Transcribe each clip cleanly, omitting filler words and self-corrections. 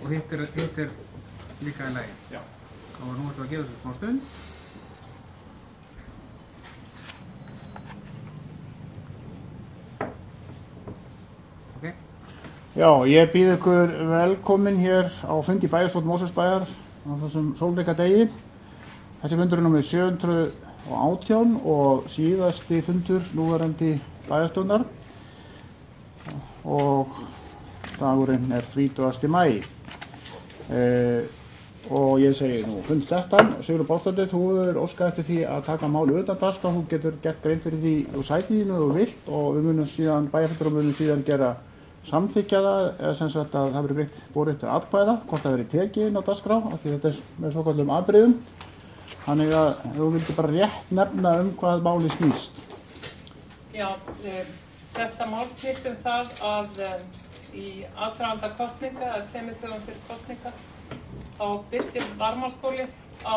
og hitt er líka í lagi. Já. Og nú ætlum við að gefa þessu smá stund. Ok. Já, ég býð ykkur velkomin hér á fundi bæjarstjórn Mosfellsbæjar á þessum sólríka degi. Þessi fundur er númer 718 og síðasti fundur núverandi bæjarstjórnar og dagurinn er 30. maí. Og ég segi nú fund 13, Sigurður Bárðardóttir, þú er óskað eftir því að taka máli utan dagskrár, þú getur gert grein fyrir því úr sætinu og vilt og við munum síðan, bæjarfundur munum síðan gera samþykkja það, eða sem sagt að það verið borið til atkvæða, hvort það verið tekið inn á dagskrá, af því þetta er með svokallum afbrigðum. Þannig að þú vildi bara rétt nefna hvað máli snýst. Já, þetta mál snýst það að í aðdraganda kosninga, að 2 dögum fyrir kosninga, þá birtir Varmárskóli á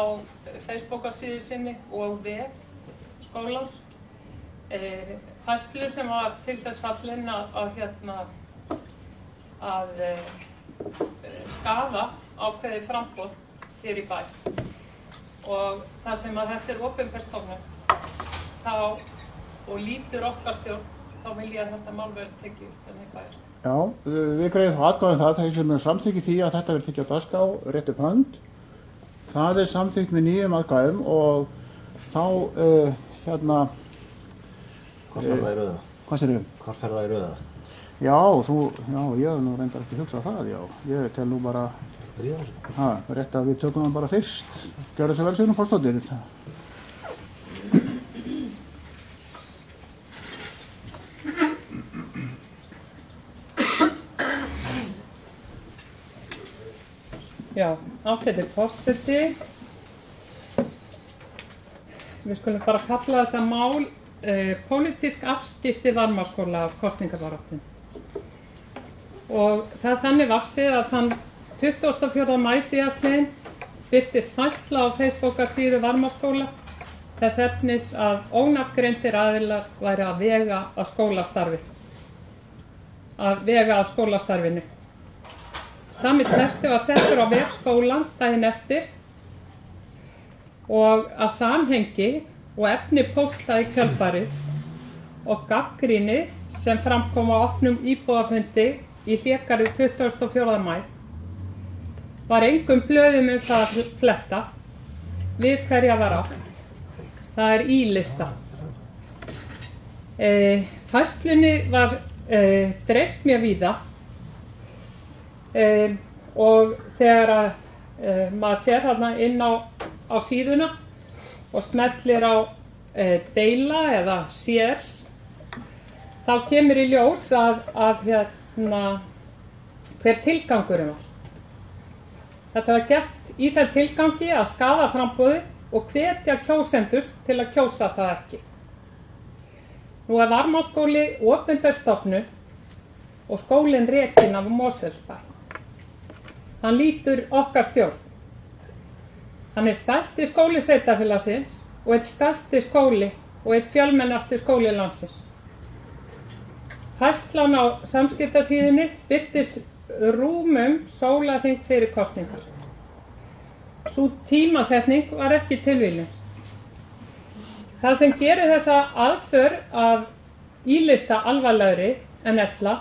Facebook-síðu sinni og vef skólans færslu sem var til þess fallin að skaða ákveðið framboð hér í bæ. Og þar sem að þetta er opinber stofnun og lítur okkar stjórn, þá vil ég að þetta mál verði tekið þannig bæjarstjórn. Já, við greiðum þá atkvæðum það, þeir sem er samþykki því að þetta verði tekið á dagskrá rétt upp hönd. Það er samþykkt með 9 atkvæðum og þá Hvar fer það í röða? Hvað segirðu? Hvar fer það í röða? Já, ég hef nú reyndar ekki hugsað það, já. Ég tel nú bara rétt að við tökum það bara fyrst. Gjörðu svo vel, Sigurður Bárðardóttir. Já, ágæti forseti. Við skulum bara kalla þetta mál pólitísk afskipti Varmárskóla af kosningabaráttunni. Og það er þannig vaxið að þann 24. maí síðastliðinn birtist færsla á Facebook-síðu Varmárskóla þess efnis að ónafngreindir aðilar væri að vega að skólastarfinu. Sami texti var settur á vef skólans daginn eftir og af samhengi og efni póstað í kjölfarið og gagnrýni sem framkom á opnum íbúafundi í Hlégarði 24. maí var engum blöðum það að fletta við hverja var átt. Það er í-lista. Færslunni var dreift mjög víða og þegar maður fer þarna inn á síðuna og smellir á deila eða shares, þá kemur í ljós að hver tilgangurinn var. Þetta var gert í þeim tilgangi að skaða framboðið og hvetja kjósendur til að kjósa það ekki. Nú er Varmárskóli opinber stofnun og skólinn rekinn af Mosfellsbæ. Hann lýtur okkar stjórn. Hann er stærsti skóli sveitarfélagsins og einn stærsti skóli og einn fjölmennasti skóli landsins. Færslan á samskiptasíðunni birtist rúmum sólarhring fyrir kosningar. Sú tímasetning var ekki tilviljun. Það sem gerir þessa aðför af í-lista alvarlegri en ella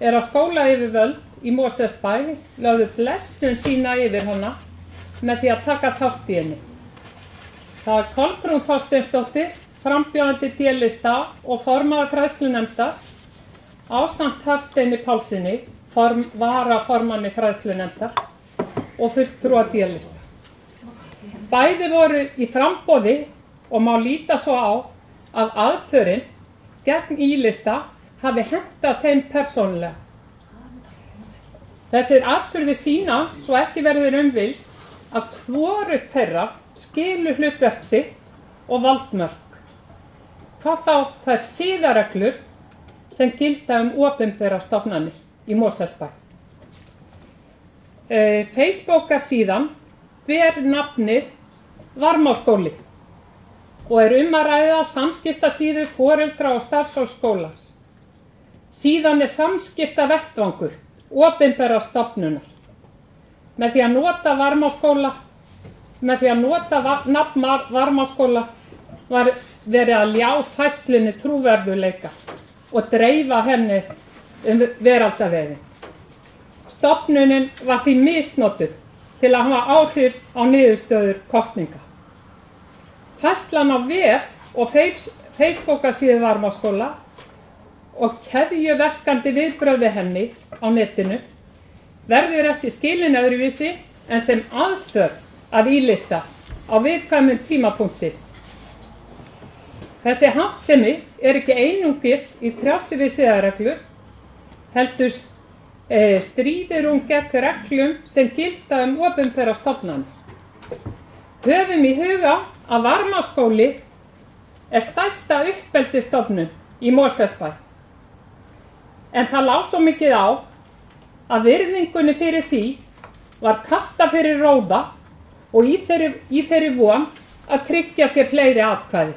er að skólayfirvöld í Mosfellsbæ lögðu blessun sína yfir hana með því að taka þátt í henni. Það er Kolbrún Þorsteinsdóttir, frambjóðandi D-lista og formaður fræðslunefndar, ásamt Hafsteini Pálssyni, varaformanni fræðslunefndar og fulltrúa D-lista. Bæði voru í framboði og má líta svo á að aðförin gegn í-lista hafi hentað þeim persónulega. Þessir atburðir sýna svo ekki verður villst að hvorugt þeirra skilur hlutverk sitt og valdmörk. Hvað þá þær siðareglur sem gilda opinbera stofnanir í Mosfellsbæ. Facebook-síðan ber nafnið Varmárskóli og er að ræða samskiptasíðu foreldra og starfsfólks skólans. Síðan er samskiptavettvangur opinberrar stofnunar með því að nota Varmárskóla, með því að nota nafn Varmárskóla var verið að ljá færslunni trúverðugleika og dreifa henni veraldarveginn. Stofnunin var því misnotuð til að hafa áhrif á niðurstöður kosninga. Færslan á vef og Facebook-síðu Varmárskóla og keðjuverkandi viðbrögð við henni á netinu verður ekki skilin öðruvísi en sem aðför að ílista á viðkvæmum tímapunkti. Þessi háttsemi ekki einungis í trássi við siðareglur, heldur stríðir hún gegn reglum sem gilda opinberar stofnanir. Höfum í huga að Varmárskóli stærsta uppeldisstofnun í Mosfellsbæ. En það lá svo mikið á að virðingunni fyrir því var kastað fyrir róða og í þeirri von að tryggja sér fleiri atkvæði.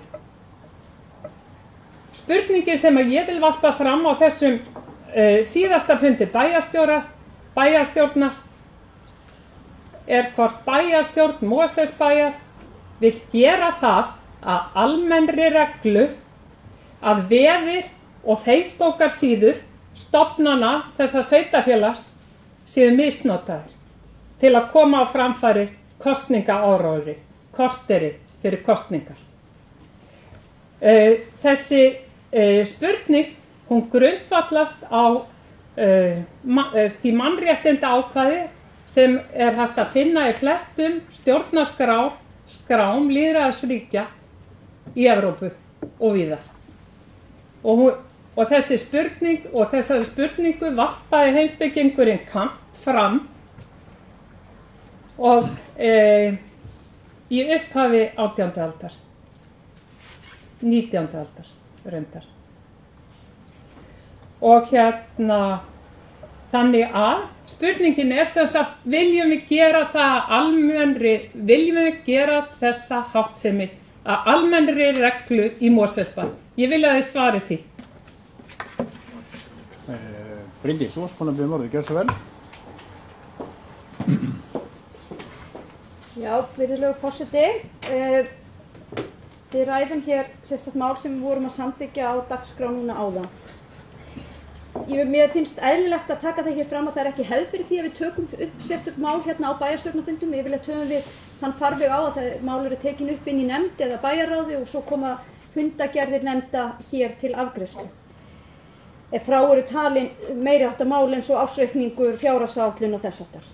Spurningin sem ég vil varpa fram á þessum síðasta fundi bæjarstjórnar hvort bæjarstjórn Mosfellsbæjar vill gera það að almennri reglu að vefir og Facebook-síður stofnana þessa sveitarfélags séu misnotaðir til að koma á framfæri kosningaáróðri, korteri fyrir kosningar. Þessi spurning, hún grundvallast á því mannréttinda ákvæði sem hægt að finna í flestum stjórnarskrám lýðræðisríkja í Evrópu og víðar. Og þessari spurningu varpaði heimspekingurinn Kant fram og í upphafi 18. aldar, 19. aldar reyndar. Og þannig að spurningin sem sagt, viljum við gera þessa háttsemi að almennri reglu í Mosfellsbæ? Ég vil að þið svari því. Bryndís, þú varst búin að biðja orðið, gjörðu svo vel. Já, virðulegur forseti. Við ræðum hér sérstakt mál sem við vorum að samþykkja á dagskrá núna áðan. Mér finnst eðlilegt að taka það hér fram að það ekki hefð fyrir því að við tökum upp sérstök mál hérna á bæjarstjórnarfundum. Yfirleitt höfum við þann farveg á að mál eru tekin upp inn í nefnd eða bæjarráði og svo koma fundagerðir nefnda hér til afgreiðslu. Ef frá eru talin meiri háttar mál eins og ársreikningur, fjárhagsáætlun og þess háttar.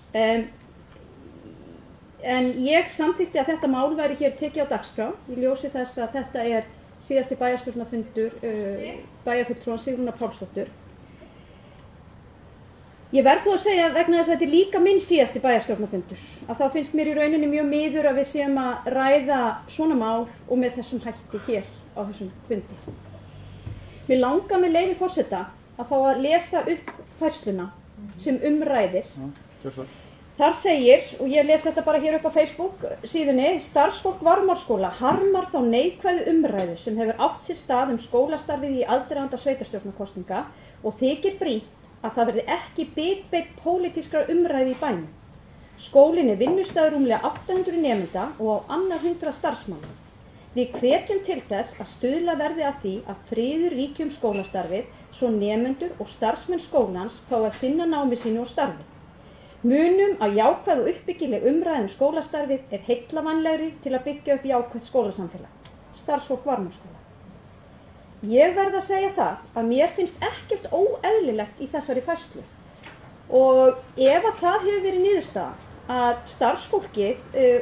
En ég samþykkti að þetta mál væri hér tekið á dagskrá í ljósi þess að þetta síðasti bæjarstjórnarfundur bæjarfulltrúans Sigrúnar Pálsdóttur. Ég verð þó að segja vegna þess að þetta líka minn síðasti bæjarstjórnarfundur að þá finnst mér í rauninni mjög miður að við séum að ræða svona mál og með þessum hætti hér á þessum fundi. Mér langar með leyfi forseta að fá að lesa upp færsluna sem ræðir. Þar segir, og ég les þetta bara hér upp á Facebook síðunni, starfsfólk Varmárskóla harmar þá neikvæðu umræðu sem hefur átt sér stað skólastarfið í aðdraganda sveitarstjórnarkosninga og þykir brýnt að það verði ekki bitbeinn pólitískrar umræðu í bænum. Skólinn vinnustaður rúmlega 800 nemenda og á annað 100 starfsmanna. Við hvetjum til þess að stuðla verði að því að friður ríki skólastarfið svo nemendur og starfsmenn skólans fá að sinna námi sínu og starfi. Munum að jákvæð og uppbyggileg umræða skólastarfið heillavænlegri til að byggja upp jákvætt skólasamfélag. Starfsfólk Varmárskóla. Ég verð að segja það að mér finnst ekkert óeðlilegt í þessari færslu og ef að það hefur verið niðurstaða að starfsfólkið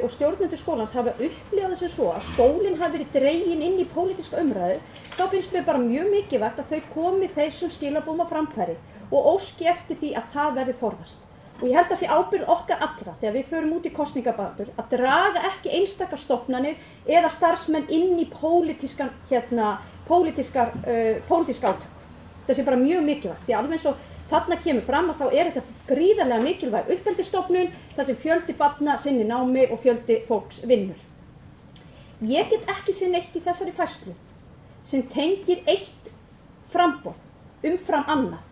og stjórnendur skólans hafa upplifað þessu svo að skólinn hafi verið dreginn inn í pólitíska umræðu, þá finnst mér bara mjög mikilvægt að þau komi þessum skilaboðum á framfæri og óski eftir því að það verði forðast. Og ég held að sé ábyrgð okkar allra þegar við förum út í kosningabaráttur að draga ekki einstakar stofnanir eða starfsmenn inn í pólitísk átök. Það sé bara mjög mikilvægt því alveg eins og þarna kemur fram að þá þetta gríðarlega mikilvæg uppeldisstofnun þar sem fjöldi barna sinni námi og fjöldi fólks vinnur. Ég get ekki séð neitt í þessari færslu sem tengir eitt framboð umfram annað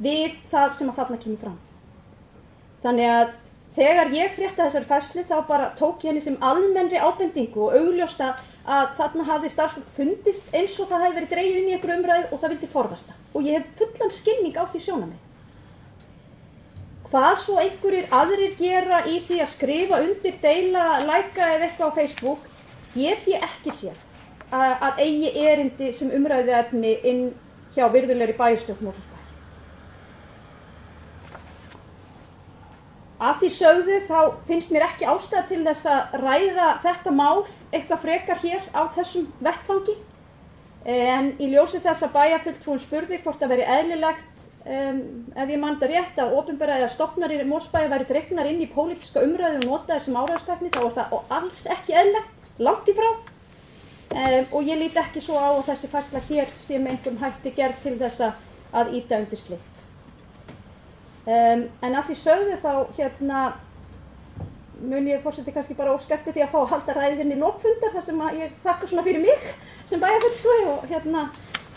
við það sem að þarna kemur fram. Þannig að þegar ég frétti þessari færslu þá bara tók ég henni sem almennri ábendingu og augljósta að þarna hafði starfsfólk fundist eins og það hefði verið dregið inn í einhverju umræðu og það vildi forðast það. Og ég hef fullan skilning á því sjónarmiði. Hvað svo einhverjir aðrir gera í því að skrifa undir, deila, læka eða eitthvað á Facebook, get ég ekki séð að eigi erindi sem umræðuefni inn hjá virðulegri bæjarstjórn Mosfellsbæjar. Að því sögðu þá finnst mér ekki ástæða til þess að ræða þetta mál eitthvað frekar hér á þessum vettvangi. En í ljósi þess að bæjarfulltrúinn spurði hvort það veri eðlilegt, ef ég man þetta rétt, að opinbera eða stofnanir í Mosfellsbæjar væri dregnar inn í pólitíska umræðu og notaðir sem áræðstækni, þá er það alls ekki eðlilegt, langt í frá. Og ég lít ekki svo á að þessi færsla hér sé með einhverjum hætti gerð til þess að ýta undir slíkt. En að því sögðu þá mun ég forseti kannski bara óska eftir því að fá að halda ræðinni lokfundar þar sem að ég þakka svona fyrir mig sem bæjarfulltrúi og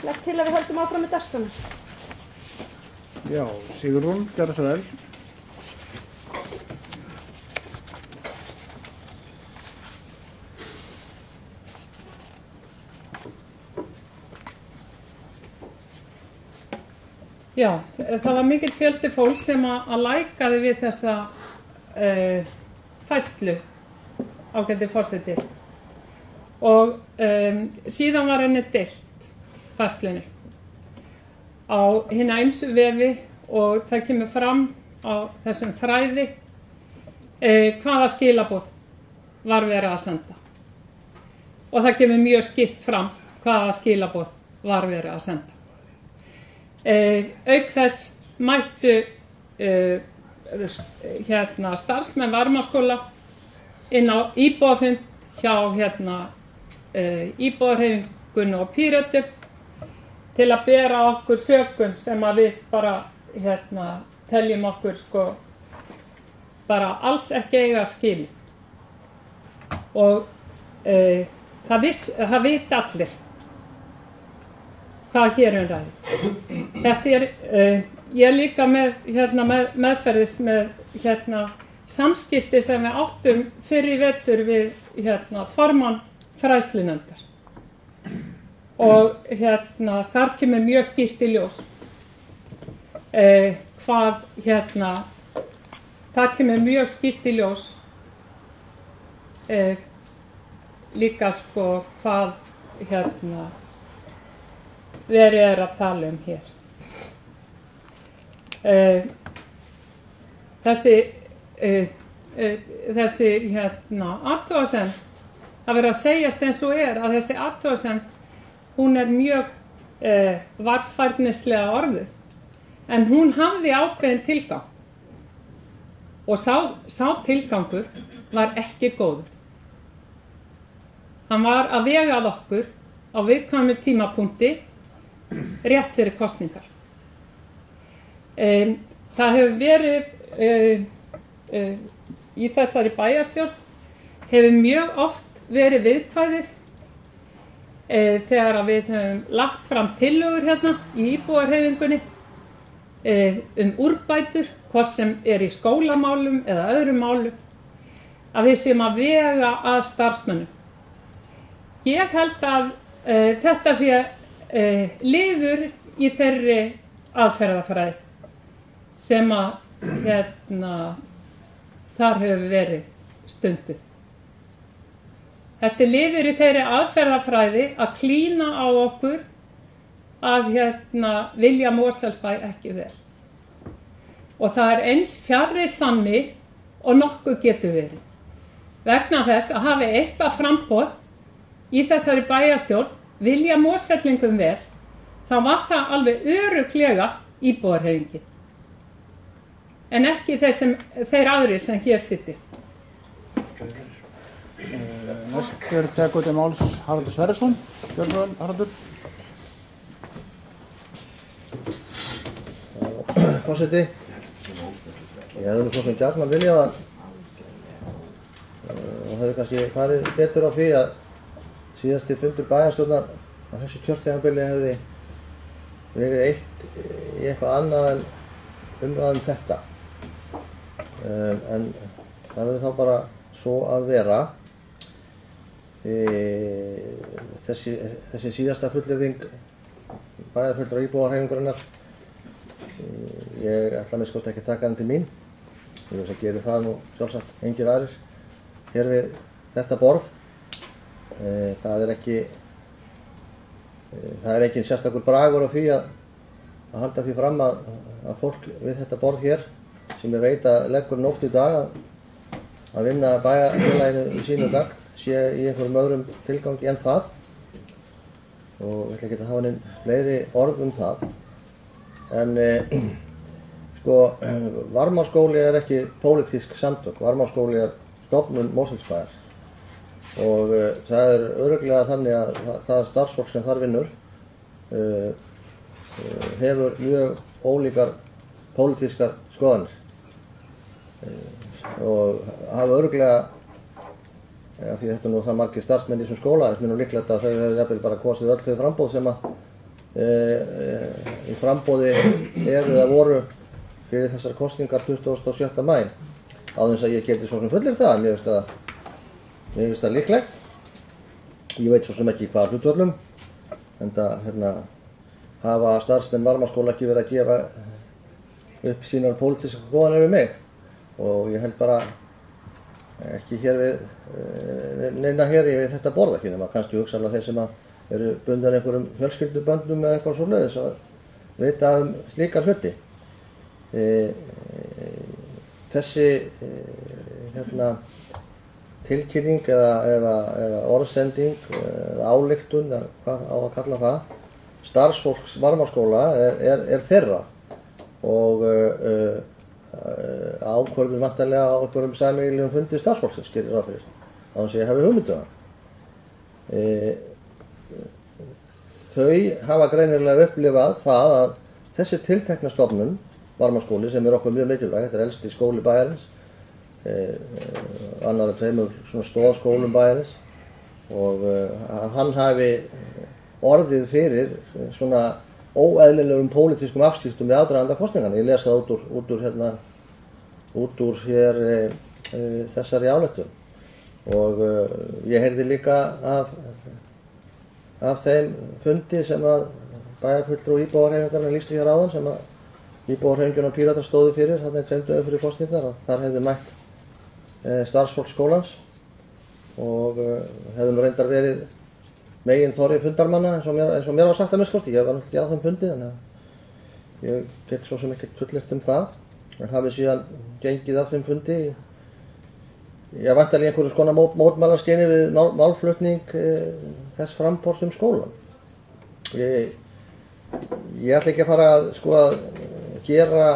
legg til að við höldum áfram með dagskrána. Já, Sigrún, gjörðu svo vel. Já, það var mikill fjöldi fólks sem að lækaði við þessa færslu, ágæti forseti. Og síðan var henni deilt færslunni á hina ýmsu vefi og það kemur fram á þessum þræði hvaða skilaboð var verið að senda. Og það kemur mjög skýrt fram hvaða skilaboð var verið að senda. Auk þess mættu starfsmenn Varmárskóla inn á íbúafund hjá íbúðarhreyfingunni og Pírötum til að bera okkur sökum sem að við bara teljum okkur bara alls ekki eiga skilið. Og það vita allir hvað hér ræði. Þetta ég líka meðferðist með samskipti sem við áttum fyrir vetur við formann fræðslunefndar. Og þar kemur mjög skýrt í ljós þar kemur mjög skýrt í ljós líka hvað verið er að tala um hér. Þessi athugasemd, það verið að segjast eins og að þessi athugasemd, hún er mjög varfærnislega orðuð, en hún hafði ákveðin tilgang og sá tilgangur var ekki góður. Hann var að vega að okkur á viðkvæmu tímapunkti rétt fyrir kosningar. Það hefur verið í þessari bæjarstjórn hefur mjög oft verið viðkvæðið þegar við höfum lagt fram tillögur í íbúðarhreyfingunni úrbætur, hvort sem er í skólamálum eða öðrum málum, að við séum að vega að starfsmönnum. Ég held að þetta sé liður í þeirri aðferðafræði sem að þar hefur verið stunduð. Þetta er liður í þeirri aðferðafræði að klína á okkur að vilja Mosfellsbæ ekki vel. Og það er eins fjarri sanni og nokkuð getur verið. Vegna þess að hafi eitthvað framboð í þessari bæjarstjórn vilja Mosfellingum vel, þá var það alveg örugglega íbúðarhreyfingin. En ekki þeir aðrir sem hér sittir. Næstur tekur til máls Haraldur Sverrisson. Gjörðu, Haraldur. Forseti, ég hefði nú svo sem gjarnan viljað að hefði kannski farið betur á því að síðasti fundur bæjarstjórnar á þessu kjörtímabili hefði verið eitt í eitthvað annað en umræðum þetta. en það verður þá bara svo að vera. Þessi síðasta fullyrðing bæjarfulltrúa íbúahreyfingarinnar, ég ætla mér ekki að taka hann til mín. Ég veist að gera það nú sjálfsagt engir aðrir hér við þetta borð. Það er ekki sérstakur bragur á því að halda því fram að fólk við þetta borð hér, sem ég veit að leggur nótt í dag að vinna bæjarfélaginu í sínu gagn, sé í einhverjum öðrum tilgangi en það. Og ég ætla ekki að hafa neinn fleiri orð það. En Varmárskóli er ekki pólitísk samtök. Varmárskóli er stofnun Mosfellsbæjar. Og það er örugglega þannig að það starfsfólk sem þar vinnur hefur mjög ólíkar pólitískar skoðanir. Og hafa örugglega, því þetta nú það margir starfsmenn í þessum skóla, þess mér líklegt að þau hefur jafnvel bara kosið öll þau framboð sem að í framboði eru eða voru fyrir þessar kosningar 27. maí. Á þess að ég geti svo sem fullir það, mér finnst það líklegt. Ég veit svo sem ekki hvað hlutföllum, enda hafa starfsmenn Varmárskóla ekki verið að gefa upp sínar pólitískar skoðanir við mig. Og ég held bara ekki hér við neina hér við þetta borð ekki, nema kannski hugsanlega þeir sem eru bundin einhverjum fjölskylduböndum eða eitthvað svoleiðis að vita slíka hluti. Þessi tilkynning eða orðsending eða ályktun, hvað á að kalla það, starfsfólks Varmárskóla er þeirra og ákvörðun væntanlega á einhverjum sameiginlegum fundi starfsfólksins, gerir ráð fyrir, á þess að ég hafi hugmynd um það. Þau hafa greinilega upplifað það að þessi tiltekna stofnun, Varmárskóli, sem er okkur mjög mikilvæg, þetta er elsti skóli bæjarins, annar af tveimur stoðskólum bæjarins, og hann hafi orðið fyrir svona óeðlilegum pólitískum afskiptum við aðdraganda kosninganna. Ég les það út úr hér þessari ályktun. Og ég heyrði líka af þeim fundi sem að bæjarfulltrúi íbúahreyfingarinnar lýsti hér áðan, sem að íbúahreyfingin og Píratar stóðu fyrir þarna 2 dögum fyrir kosningar, að þar hefði mætt starfsfólk skólans og hefði reyndar verið megin þorri fundarmanna eins og mér var sagt að minnsta kosti. Ég var náttúrulega á þeim fundi, þannig að ég get svo sem ekki fullyrt um það. En hafi síðan gengið af þeim fundi, ég væntanlega í einhverju skona mótmælaskyni við málflutning þess framboðs skólan. Ég ætla ekki að fara að gera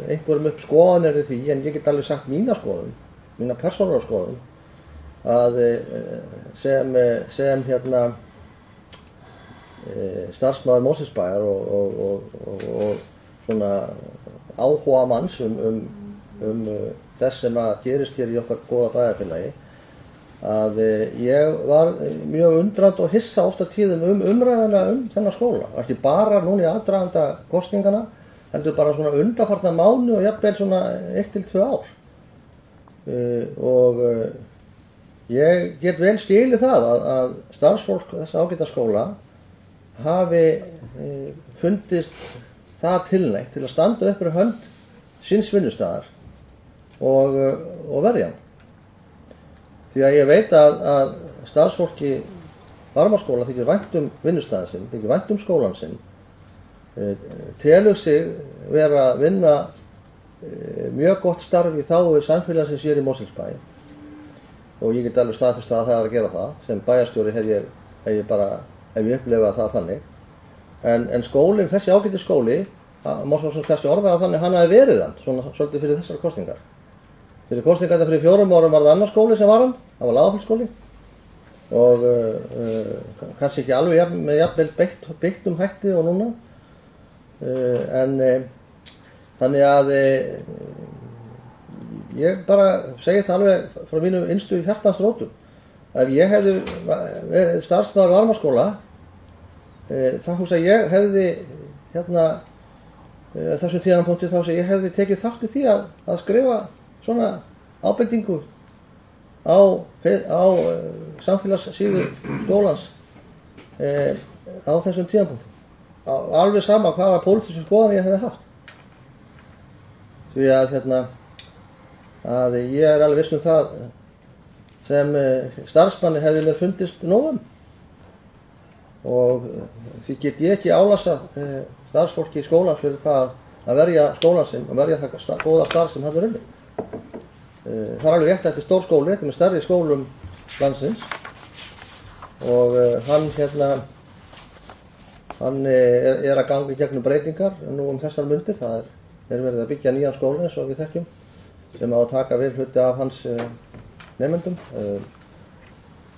einhverjum upp skoðanir í því, en ég get alveg sagt mína skoðun, mína persónulega skoðun, að sem starfsmaður Mosfellsbæjar og svona áhuga manns þess sem að gerist hér í okkar góða bæjarfélagi, að ég var mjög undrand og hissa oft á tíðum umræðina þennan skóla. Ekki bara núna í aðdraganda kosningana, heldur bara svona undanfarna mánuði og jafnvel svona 1 til 2 ár. Og ég get vel skilið það að starfsfólk þessa ágæta skóla hafi fundist það tilneytt til að standa upp fyrir hönd síns vinnustaðar og verja hann. Því að ég veit að starfsfólki Varmárskóla þykir vænt vinnustaðinn sinn, þykir vænt skólan sinn, telur sig vera að vinna mjög gott starf í þágu samfélagsins hér í Mosfellsbæ, og ég get alveg staðfest að það er að gera það. Sem bæjarstjóri hef ég upplifað það þannig. En skólinn, þessi ágæti skóli, má svo sem kannski orða það þannig, hann hafi verið hann, svona svolítið fyrir þessar kosningar. Fyrir kosningarna fyrir 4 árum var það annar skóli sem var hann, það var Laugafellsskóli, og kannski ekki alveg með jafnvel beittum hætti og núna. Þannig að ég bara segi það alveg frá mínu innstu hjartans rótum. Ef ég hefði verið starfsmaður Varmárskóla, þá hugsa ég hefði þessum tíðanpunkti þá sem ég hefði tekið þátt í því að skrifa svona ábendingu á samfélagssíðu skólans á þessum tímapunkti. Alveg sama hvaða pólitísku skoðanir ég hefði haft. Því að ég alveg viss það sem starfsmanni hefði mér fundist nóg og því get ég ekki álasa starfsfólki í skólans fyrir það að verja skólan sinn og verja það góða starf sem hann unnið. Það alveg rétt að þetta stór skóli, þetta með stærri skólum landsins og hann að ganga í gegnum breytingar nú þessar mundir. Það verið að byggja nýjan skóla eins og við þekkjum sem á að taka við hluti af hans nemendum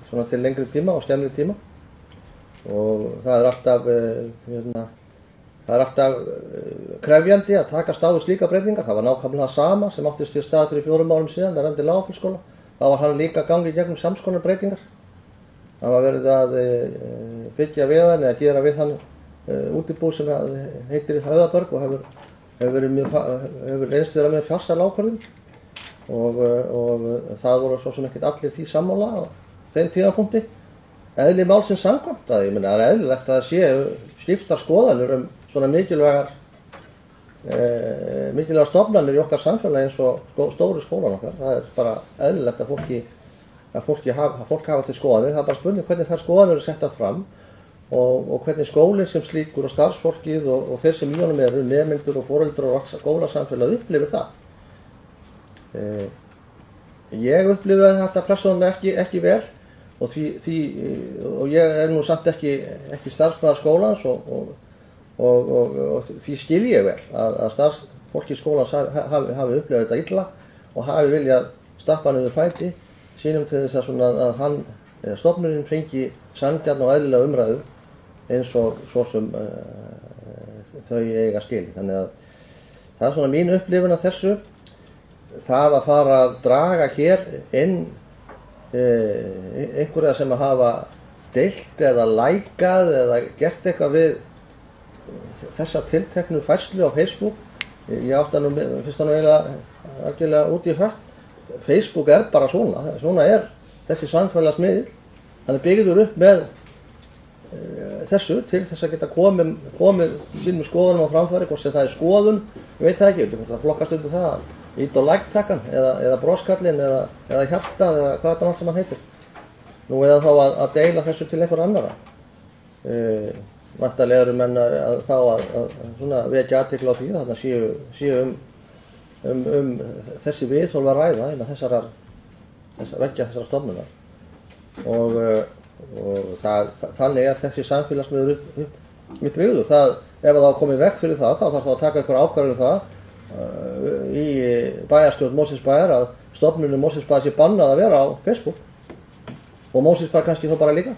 svona til lengri tíma og skemmri tíma og það er alltaf krefjandi að takast á við slíka breytingar. Það var nákvæmlega það sama sem áttist sér stað fyrir 4 árum síðan með Randi Lágafellsskóla. Þá var hann líka að ganga í gegnum samskonar breytingar. Það var verið að byggja við hann eða gera við hann útibú sem heitir Höfðaborg og hefur einst verið með farsæl ákvörðun og það voru svo sem ekkert allir því sammála á þeim tímapunkti. Eðli málsins samkvæmt að ég meina það er eðlilegt að það séu skiptar skoðanir svona mikilvægar stofnanir í okkar samfélagi eins og stóru skólan okkar. Það er bara eðlilegt að fólk hafa til skoðanir. Það er bara spurning hvernig þær skoðanir eru settar fram og hvernig skólinn sem slíkur og starfsfólkið og þeir sem í honum eru, nemendur og foreldrar og skólasamfélag upplifir það. Ég upplifi þetta persónulega ekki vel og ég nú samt ekki starfsmaður skólans og því skil ég vel að starfsfólki skólans hafi upplifað þetta illa og hafi viljað stappa niður fæti sínum til þess að hann stofnunin fengi sanngjarna og eðlilega umræðu eins og svo sem þau eiga skilið. Þannig að það er svona mín upplifun af þessu. Það að fara að draga hér inn einhverja sem að hafa deilt eða lækað eða gert eitthvað við þessa tilteknu færslu á Facebook. Ég átti nú fyrst eiginlega algjörlega út í hött. Facebook er bara svona þessi samfélagsmiðill. Hann er byggður upp með þessu til þess að geta komið sínum skoðunum á framfæri, hvort sem það er skoðun, ég veit það ekki, það flokkast undir það, ít og like-takkan eða broskallin eða hjartað eða hvað þetta allt sem hann heitir. Nú eða þá að deila þessu til einhver annara. Væntanlega eru menn þá að vekja athygli á því að þarna séu þessi viðhorf að ræða innan þessara stofnunar og þannig er þessi samfélagsmiðlur upp byggður. Ef það á komið vekk fyrir það, þá þarf það að taka einhver ákvörðun það í bæjarstjórn Mosfellsbæjar að stofnunin Mosfellsbæjar sé bannað að vera á Facebook og Mosfellsbæjar kannski þá bara líka.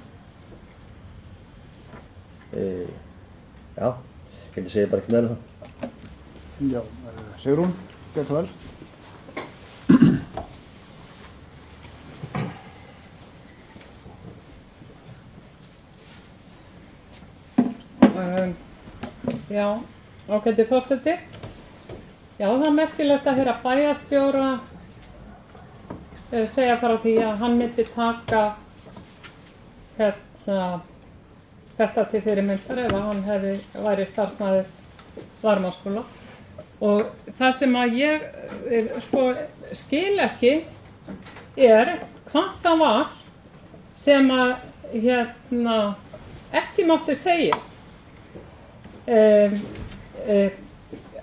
Já, ég segi bara ekki meira um það. Já, Sigrún, gerð svo vel. Já, ágæti forseti. Já, það er merkilegt að heyra bæjarstjóra segja frá því að hann myndi taka þetta til fyrirmyndar ef hann væri starfsmaður Varmárskóla. Og það sem að ég skil ekki er hvað það var sem að ekki mátti segja.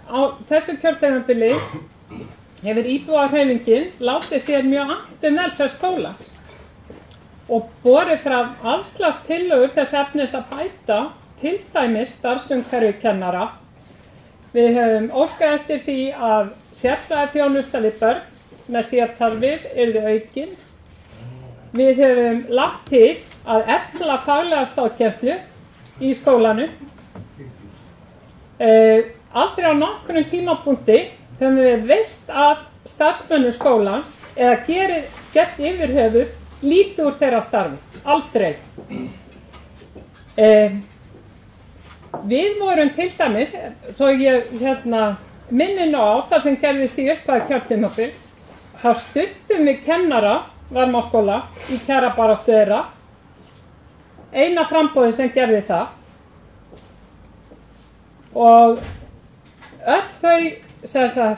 Á þessu kjörtímabili hefur íbúahreyfingin látið sér mjög annt velferð skólans og borið fram afslagstillögur þess efnis að bæta til dæmis starfsumhverfi kennara. Við höfum óskað eftir því að sérfræðiþjónusta við börn með sérþarfir yrði aukin. Við höfum lagt til að efla faglega stoðkennslu í skólanum. Aldrei á nokkrum tímapunkti höfum við veist að starfsmönnum skólans eða gert yfir höfuð lítið úr þeirra starfi. Aldrei. Við vorum til dæmis, svo ég minni á það sem gerðist í upphafi kjörtímabils, þá studdum við kennara Varmárskóla í kjarabaráttu þeirra. Eina framboði sem gerði það. Og öll þau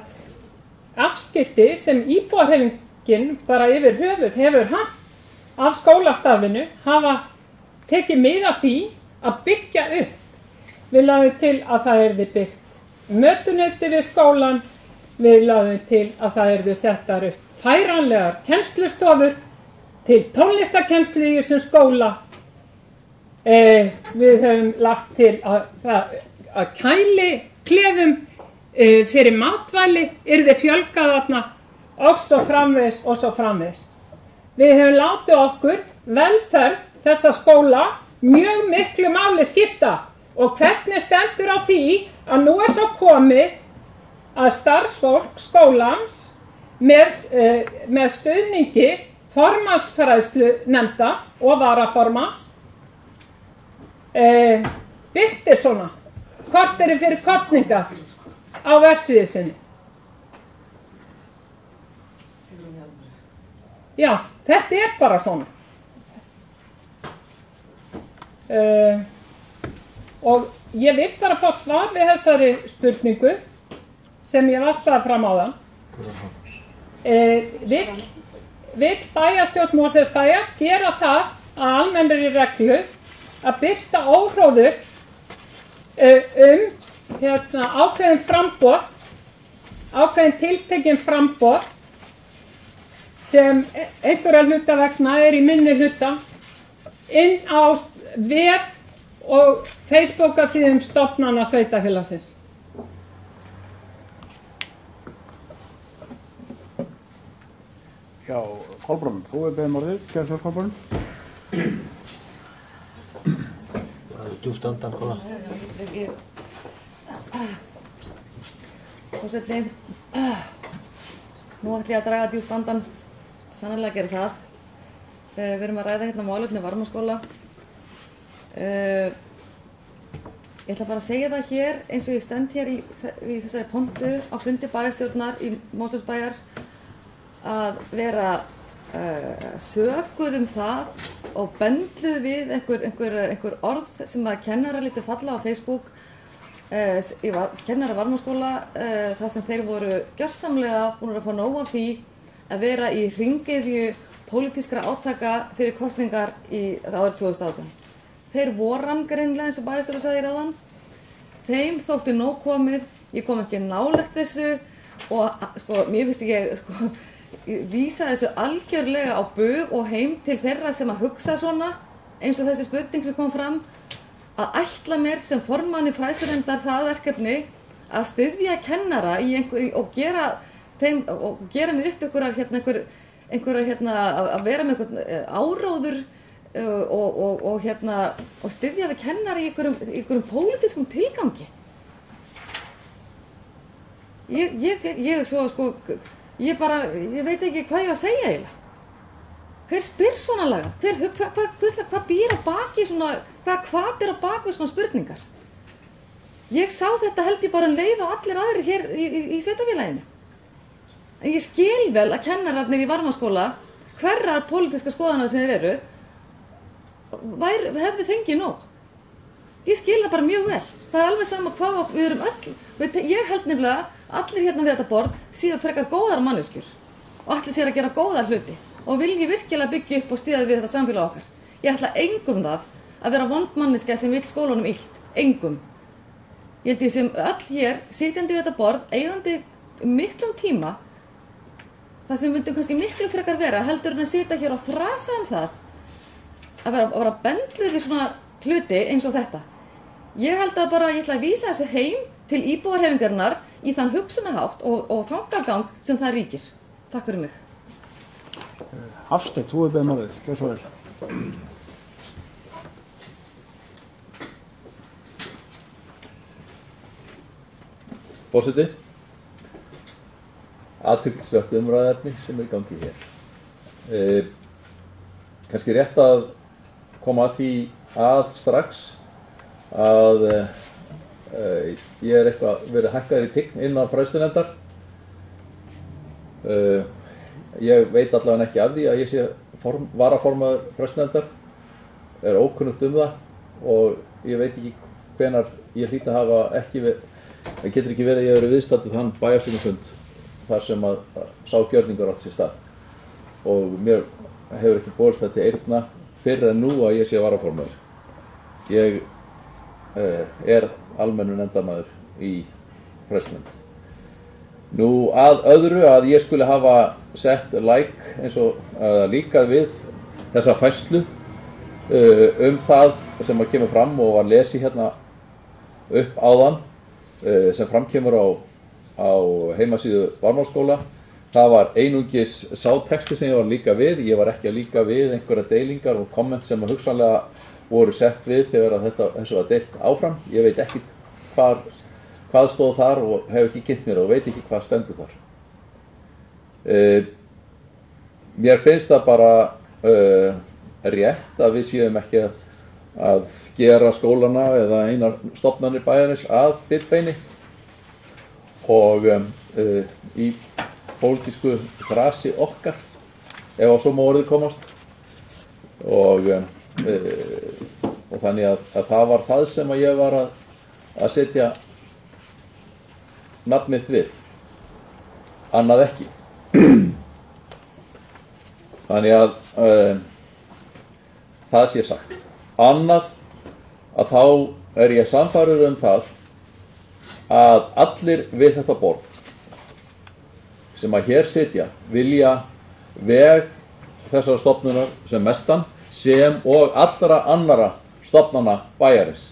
afskipti sem íbúahreyfingin bara yfir höfuð hefur haft af skólastarfinu hafa tekið mið af því að byggja upp. Við lagðum til að það yrði byggt mötuneyti við skólan, við lagðum til að það yrði settar upp færanlegar kennslustofur til tónlistarkennslu í þessum skóla. Við höfum lagt til að kæliklefum fyrir matvæli yrði fjölgað þarna og svo framvegis og svo framvegis. Við höfum látið okkur velferð þessa skóla mjög miklu máli skipta og hvernig stendur á því að nú svo komið að starfsfólk skólans með stuðningi formannsfræðslunefnda og varaformanns birtir svona korteri fyrir kosningar á vefsíðu sinni. Já, þetta bara svona. Og ég vil bara fá svar við þessari spurningu sem ég varpaði fram á þann. Vill bæjarstjórn Mosfellsbæjar gera það að almennri reglu að birta óhróður ákveðin framboð, ákveðin tiltekin framboð sem einhverja hluta vegna í minni hluta inn á vef og Facebook-síðum stofnana sveitarfélagsins. Já, Kolbrún, þú beðið orðið, gerðu svo Kolbrún. Það djúpt andan, Kolla. Forseti, nú ætlum ég að draga djúpt andan, sannarlega gerir það. Við erum að ræða hérna málefni Varmárskóla. Ég ætla bara að segja það hér eins og ég stend hér í þessari pontu á fundi bæjarstjórnar í Mosfellsbæjar að vera sökuð það og bendluð við einhver orð sem að kennara lítu falla á Facebook kennara Varmárskóla þar sem þeir voru gjörsamlega búin að fá nóg af því að vera í hringiðju pólitískra átaka fyrir kosningar í árið 2018. Þeir voru greinilega eins og bæjarstjóri sagði áðan. Þeim þótti nóg komið, ég kom ekki nálægt þessu og sko, mér finnst ég vísa þessu algjörlega á bug og heim til þeirra sem að hugsa svona eins og þessi spurning sem kom fram að ætla mér sem formanni fræðslunefndar það verkefni að styðja kennara í og gera mér upp einhverjar að vera með einhvern áróður og styðja við kennara í einhverjum pólitískum tilgangi. Ég veit ekki hvað ég að segja eiginlega. Hver spyr svona lagað? Hvað býr á baki svona, hvað á baki svona spurningar? Ég sá þetta held ég bara leið og allir aðrir hér í sveitarfélaginu. En ég skil vel að kennararnir í Varmárskóla, hverrar pólitíska skoðanar sem þeir eru, hefði fengið nóg. Ég skil það bara mjög vel. Það alveg sama hvað við erum öll. Ég held nefnilega allir hérna við þetta borð síðan frekar góðar manneskjur og allir sér að gera góða hluti og vilji virkilega byggja upp og styðja við þetta samfélag okkar. Ég ætla engum það að vera vond manneskja sem vill skólanum illt. Engum. Ég held ég sem öll hér sitjandi við þetta borð, eigandi miklum tíma það sem vildum kannski miklu frekar vera heldur en að sitja hér og þrasa það að vera bendluð við svona hluti eins og þetta. Ég held að bara ég ætla að vísa þessu heim til íbúarhreyfingarinnar í þann hugsunarhátt og þangagang sem það ríkir. Takk fyrir mig. Hafsteinn, þú beðið orðið, gjörðu svo vel. Forseti, athyglisvert umræðuefni sem í gangi hér. Kannski rétt að koma að því strax að ég eitthvað verið hækkaður í tign innan fræðslunefndar. ég veit allavega ekki af því að ég sé varaformaður fræðslunefndar, ókunnugt það og ég veit ekki hvenær ég hlýt að hafa ekki það getur ekki verið að ég hef verið viðstaddur þann bæjarstjórnarfund þar sem að sá gjörningur átt sér stað og mér hefur ekki borist þetta eyrna fyrr en nú að ég sé varaformaður. Ég almennur nefndarmaður í fræðslunefnd. Nú að öðru að ég skuli hafa sett eins og líkað við þessa færslu það sem að kemur fram og var lesið hérna upp áðan sem framkemur á heimasíðu Varmárskóla. Það var einungis sá texti sem ég var líka við. Ég var ekki að líka við einhverja deilingar og komment sem að hugsanlega voru sett við þegar að þessu var deilt áfram. Ég veit ekki hvað stóð þar og hef ekki kynnt mér og veit ekki hvað stendur þar. Mér finnst það bara rétt að við séum ekki að gera skólana eða einar stofnanir bæjarins að bitbeini og í pólitísku grasi okkar ef á svo má orðið komast og þannig að það var það sem að ég var að setja nafn mitt við, annað ekki. Þannig að það sé sagt. Annað að þá ég sannfærður það að allir við þetta borð sem að hér sitja vilja veg þessara stofnunar sem mestan sem og allra annara stofnana bæjarins.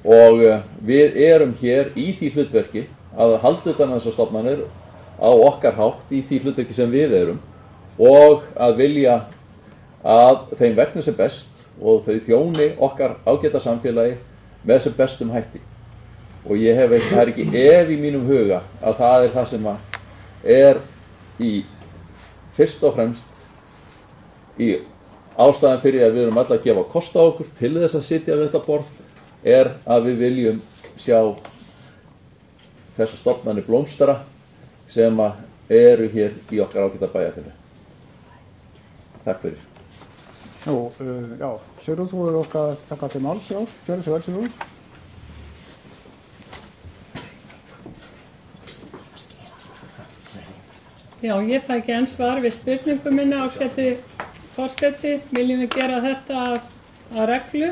Og við erum hér í því hlutverki að halda utan þessar stofnanir á okkar hátt í því hlutverki sem við erum og að vilja að þeim vegna sem best og þau þjóni okkar ágæta samfélagi með sem bestum hætti. Og ég hef ekki, það ekki í mínum huga að það það sem að í fyrst og fremst í ástæðan fyrir að við erum alltaf að gefa kost á okkur til þess að sitja við þetta borð að við viljum sjá þessa stofnanir blómstra sem að eru hér í okkar ágæta bæjarfélagi. Takk fyrir. Já, Sigurður, þú hefur óskað að taka til máls, já, gjörðu svo vel, Sigurður. Já, ég fæ ekki enn svar við spurningum minna ágæti forseti. Viljum við gera þetta að reglu?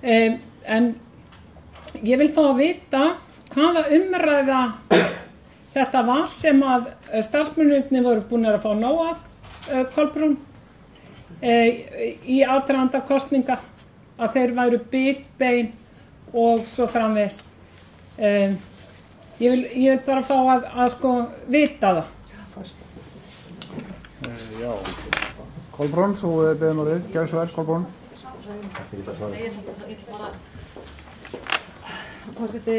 En ég vil fá að vita hvaða umræða þetta var sem að starfsmennirnir voru búin að fá nóg af, Kolbrún, í aðdraganda kosninga, að þeir væru bitbein og svo framvegis. Ég vil bara fá að sko vita það. Já, Kolbrún, þú beðum að við, gjörðu svo vel, Kolbrún. Forseti,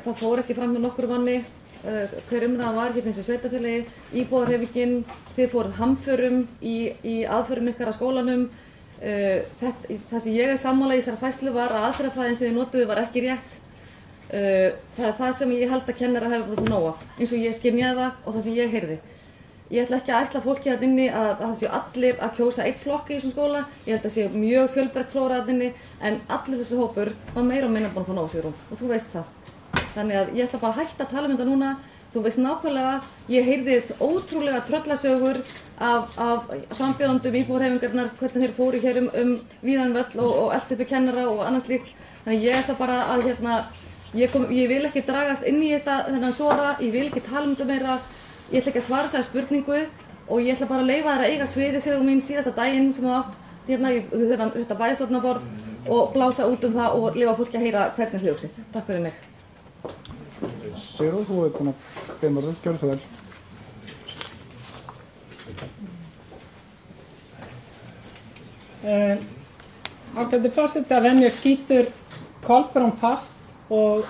það fór ekki fram með nokkur manni hver umræðan var hérna eins og sveitarfélagi, íbúðarhreyfingin, þið fóruð hamförum í aðförum ykkar að skólanum. Það sem ég sammála í þessari færslu var að aðferðafræðin sem þið notuðu var ekki rétt. Það það sem ég held að kennara hefur verið nóg af, eins og ég skynjaði það og það sem ég heyrði. Ég ætla ekki að ætla fólki að inni að það séu allir að kjósa eitt flokk í þessum skóla. Ég held að séu mjög fjölbreytt flóra að inni, en allir þessi hópur var meira og minna búin að fá nóg, Sigrún, og þú veist það. Þannig að ég ætla bara að hætta að tala um þetta núna. Þú veist nákvæmlega, ég heyrði ótrúlega tröllasögur af frambjóðendum íbúðarhreyfingarinnar, hvernig þeir fóru hér víðan völl og eltu uppi kennara og annað slíkt. Þannig ég ætla bara að ég vil ekki dragast inn í þennan sora, ég vil ekki tala um þetta meira. Ég ætla ekki að svara þessari spurningu og ég ætla bara að leyfa þér að eiga sviðið, Sigrún mín, síðasta daginn sem þú átt hérna í þetta bæjarstjórnarborð og blása út um það og leyfa fólki að heyra hvernig þau hugsið. Takk fyrir mig. Sigrún, þú hefur búin að beðum orðið, gjörðu svo vel. Ágæti forseti, að venju skýtur Kolbrún fast og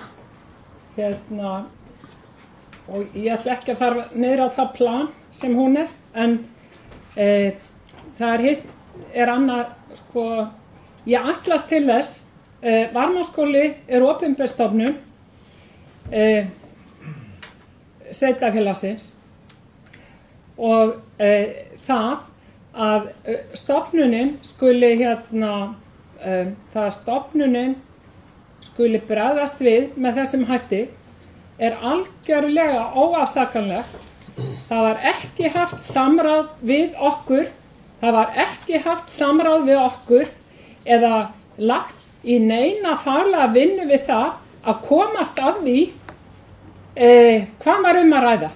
og ég ætla ekki að fara niður á það plan sem hún en það er annað, sko, ég ætlast til þess, Varmárskóli opinber stofnun sveitarfélagsins og það að stofnunin skuli það stofnunin skuli bregðast við með þessum hætti algjörlega óafsakanlegt. Það var ekki haft samráð við okkur, eða lagt í neina faglega vinnu við það að komast að því hvað var að ræða.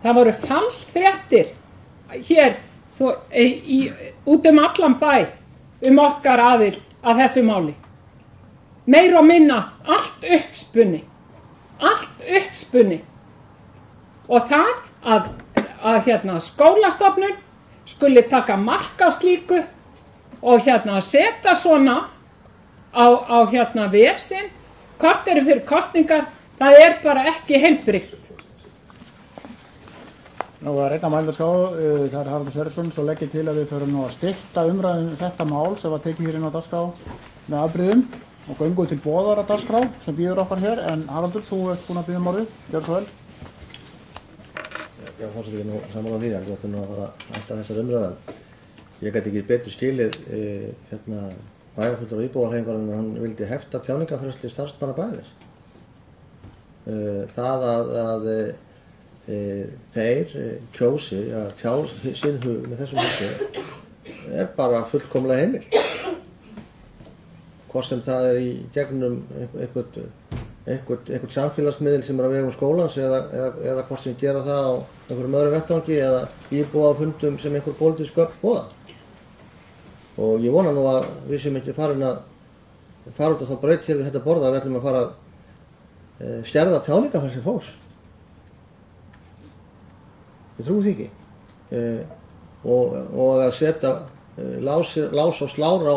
Það voru falsfréttir hér út allan bæ okkar aðild að þessu máli. Meira og minna allt uppspunni. Og það að skólastofnun skuli taka mark á slíku og setja svona á vef sinn korteri fyrir kosningar, það bara ekki heilbrigt. Nú að reyna mældarská, það Haraldur Sverrisson, svo legg ég til að við förum nú að stytta umræðum þetta mál sem var tekið hér inn á dagskrá með afbrigðum og göngum til boðara dagskrá sem býður okkar hér. En Haraldur, þú ert búin að biðja orðið, gjör svo vel. Já, fórstu ekki nú saman á því, þú ætti nú að fara alltaf þessar umræðan. Ég gæti ekki betur skilið bæjarfulltrúa íbúðarhreyfingarinnar en hann vildi hefta tjáningarfrelsi starfsmanna bæjarins. Það að þeir kjósi að tjá sinn hug með þessum hætti bara fullkomlega heimilt. Hvort sem það í gegnum einhvern samfélagsmiðil sem á vegum skólans eða hvort sem gera það á einhverjum öðrum vettvangi eða íbúafundum sem einhver pólitísk öfl boða. Og ég vona nú að við séum ekki farin að fara út á þá braut hér við þetta borð að við ætlum að fara að skerða tjáningarfrelsi fólks. Ég trúi því ekki. Og að setja lás og slár á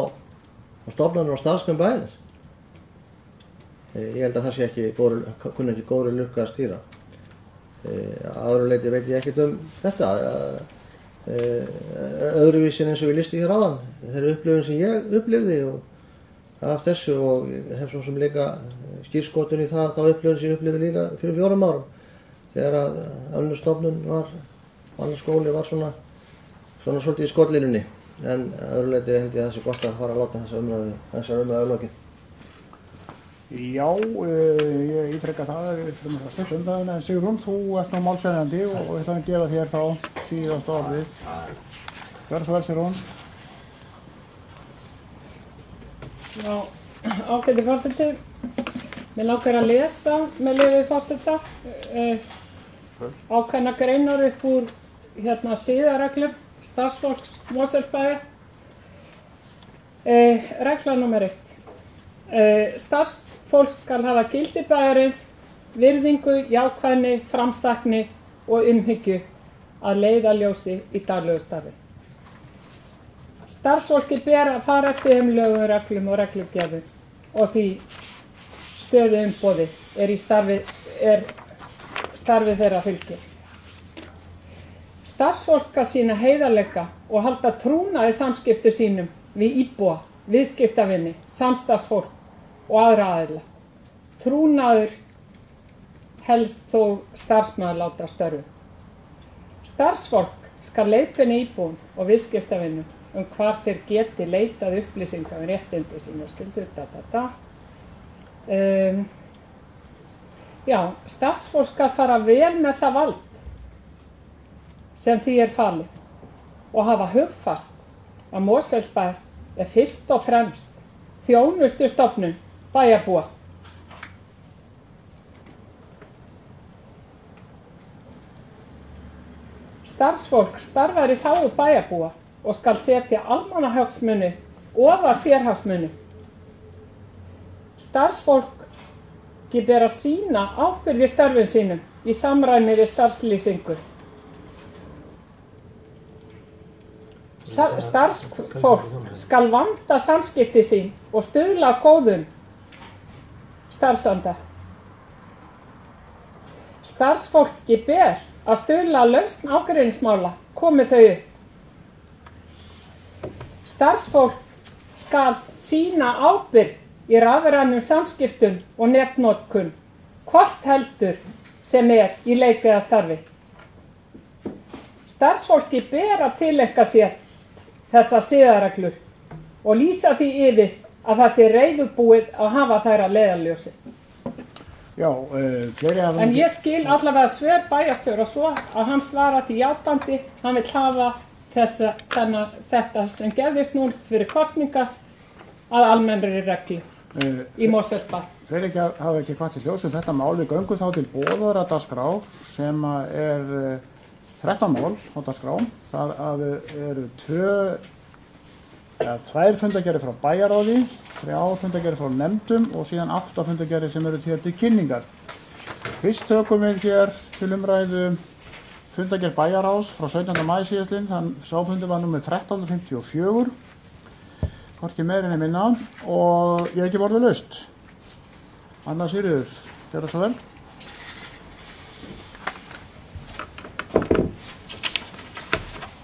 stofnanir og starfsmenn bæjarins. Ég held að það sé kunni ekki góðri lukku að stýra. Að öðru leyti veit ég ekkert þetta. Öðruvísin eins og ég listi hér áðan. Þeirri upplifun sem ég upplifði og af þessu og hef svo sem líka skírskotun í það, þá upplifun sem ég upplifði líka fyrir 4 árum. Þegar að önnur stofnun annar skóli var svona svolítið í skotlínunni. En að öðru leyti held ég að það sé gott að fara að láta þessar umræðu lokið. Já, ég ítreka það að við fyrir að styrta umræðuna. En Sigrún, þú ert nú málshefjandi og ég ætla að gefa þér þá síðast orðið. Gjörðu svo vel, Sigrún. Já, ágæti forseti. Mig langar að lesa með leyfi forseta ákveðnar greinar upp úr siðareglum starfsfólks Mosfellsbæjar. Regla númer 1. Starfsfólk skal hafa gildi bæjarins, virðingu, jákvæðni, framsækni og umhyggju að leiðarljósi í daglegu starfi. Starfsfólki ber að fara eftir þeim lögum, reglum og reglugerðum og því stöðu umboði starfi þeirra fylgir. Starfsfólk skal sýna heiðarleika og halda trúnað í samskiptum sínum við íbúa, viðskiptavini, samstarfsfólk og aðra aðila. Trúnaður helst þó starfsmaður láta störfu. Starfsfólk skal leiðbeina íbúum og viðskiptavinum hvar þeir geti leitað upplýsingar réttindi sín og skyldur. Starfsfólk skal fara vel með það vald sem því falið og hafa hugfast að Mosfellsbær fyrst og fremst þjónustustofnun bæjarbúa. Starfsfólk starfar í þágu bæjarbúa og skal setja almannahagsmuni ofar sérhagsmuni. Starfsfólki ber að sýna ábyrgð í störfum sínum í samræmi við starfslýsingu. Starfsfólk skal vanda samskipti sín og stuðla að góðum starfsanda. Starfsfólki ber að stuðla að lausn ágreiningsmála komi þau upp. Starfsfólk skal sýna ábyrgð í rafrænum samskiptum og netnotkun, hvort heldur sem í leik eða starfi. Starfsfólki ber að tileinka sér þessa siðareglur og lýsa því yfir að það sé reiðubúið að hafa þær að leiðarljósi. Já, fleiri hafa... En ég skil allavega svör bæjarstjóra svo að hann svara því játandi, hann vill hafa þetta sem gerðist nú fyrir kosninga að almennri reglu í Mosfellsbæ. Fleiri hafa ekki hvað til ljós þetta mál. Við göngum þá til boðaðra dagskrá sem er 13 mál á dagskrá. Það eru 2 fundargerðir frá bæjarráði, 3 fundargerðir frá nefndum og síðan 8 fundargerðir sem eru hér til kynningar. Fyrst tökum við hér til umræðu fundargerð bæjarráðs frá 17. maí síðastliðinn. Þann sáfundur var númer 1354, hvorki meira en minna, og ég hef ekki vorðið laust. Anna Sigríður, gjörðu svo vel.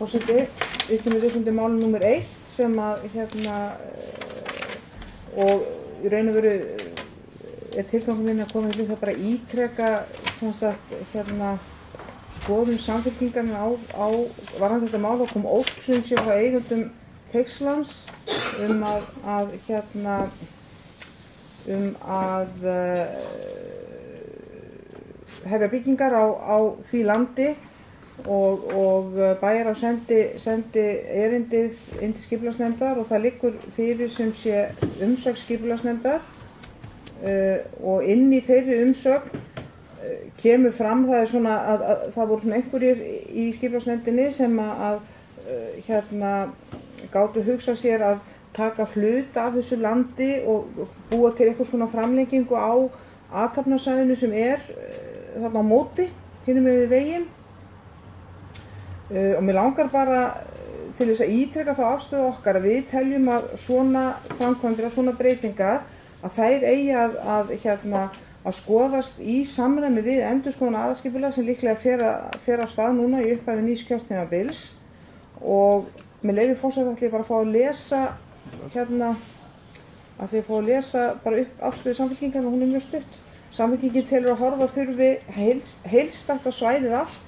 Forseti, við fundir málum númer 1 sem að og í raun og veru tilgangur minn að koma það bara ítreka skoðun Samfylkingarinnar á varðandi þetta mál. Þá kom ósk sem sé frá eigendum Teigslands að hefja byggingar á því landi og bæjarráð sendi erindið inn til skipulagsnefndar og það liggur fyrir sem sé umsögn skipulagsnefndar og inn í þeirri umsögn kemur fram það er svona að það voru svona einhverjir í skipulagsnefndinni sem að gátu hugsað sér að taka hluta af þessu landi og búa til eitthvað svona framlengingu á athafnasvæðinu sem er þarna á móti hinum við veginn. Og mér langar bara til þess að ítreka þá afstöðu okkar að við teljum að svona framkvæmdir og svona breytingar að þær eigi að skoðast í samræmi við endurskoðun aðalskipulag sem líklega fer af stað núna í upphafi nýs kjörtímabils og með leyfi forseta ætla ég bara að fá að lesa bara upp afstöðu Samfylkingar og hún er mjög stutt. Samfylkingin telur að horfa þurfi heildstætt á svæðið allt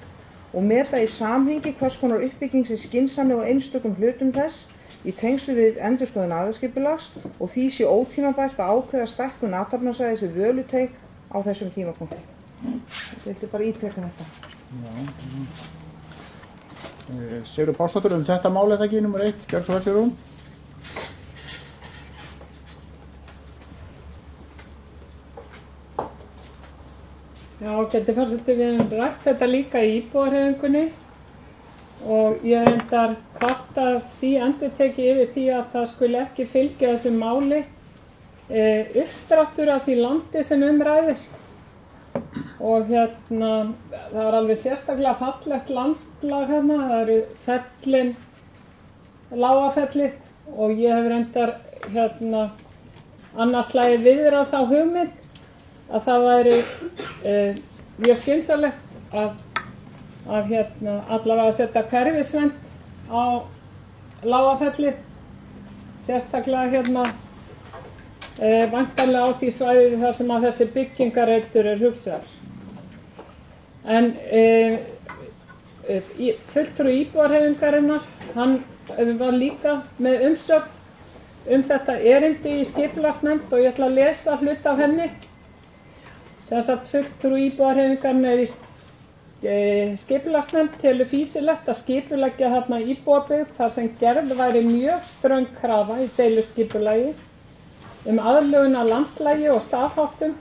og meta í samhengi hvers konar uppbygging sem skynsamleg og einstökum hlutum þess í tengslu við endurskoðun aðalskipulags og því sé ótímabært að ákveða stækkun athafnasvæðis við Völuteig á þessum tímapunkti. Ég vildi bara ítreka þetta. Sigríður Pálsdóttir, þetta mál er það ekki nummer 1, gjörðu svo vel Sigríður. Já, getur forseti við höfum rætt þetta líka í íbúðarhreyfingunni og ég reyndar kvartað endurtekið yfir því að það skuli ekki fylgja þessu máli uppdráttur af því landi sem ræðir. Og það er alveg sérstaklega fallegt landslag hérna, það eru fellin, Lágafellið og ég hef reyndar annars slagið viður á þá hugmynd að það væri mjög skynsamlegt að allavega setja hverfisvernd á Lágafellið, sérstaklega væntanlega á því svæði þar sem að þessi byggingarreitur er hugsaðar. En fulltrúi íbúðarhreyfingarinnar, hann var líka með umsögn þetta erindi í skipulagsnefnd og ég ætla að lesa hluta af henni. Sem sagt fulltrúi íbúðarhreyfingarinnar í skipulagsnefnd telur fýsilegt að skipuleggja þarna íbúðabyggð þar sem gerð væri mjög ströng krafa í deiluskipulagi aðlögun að landslagi og staðháttum.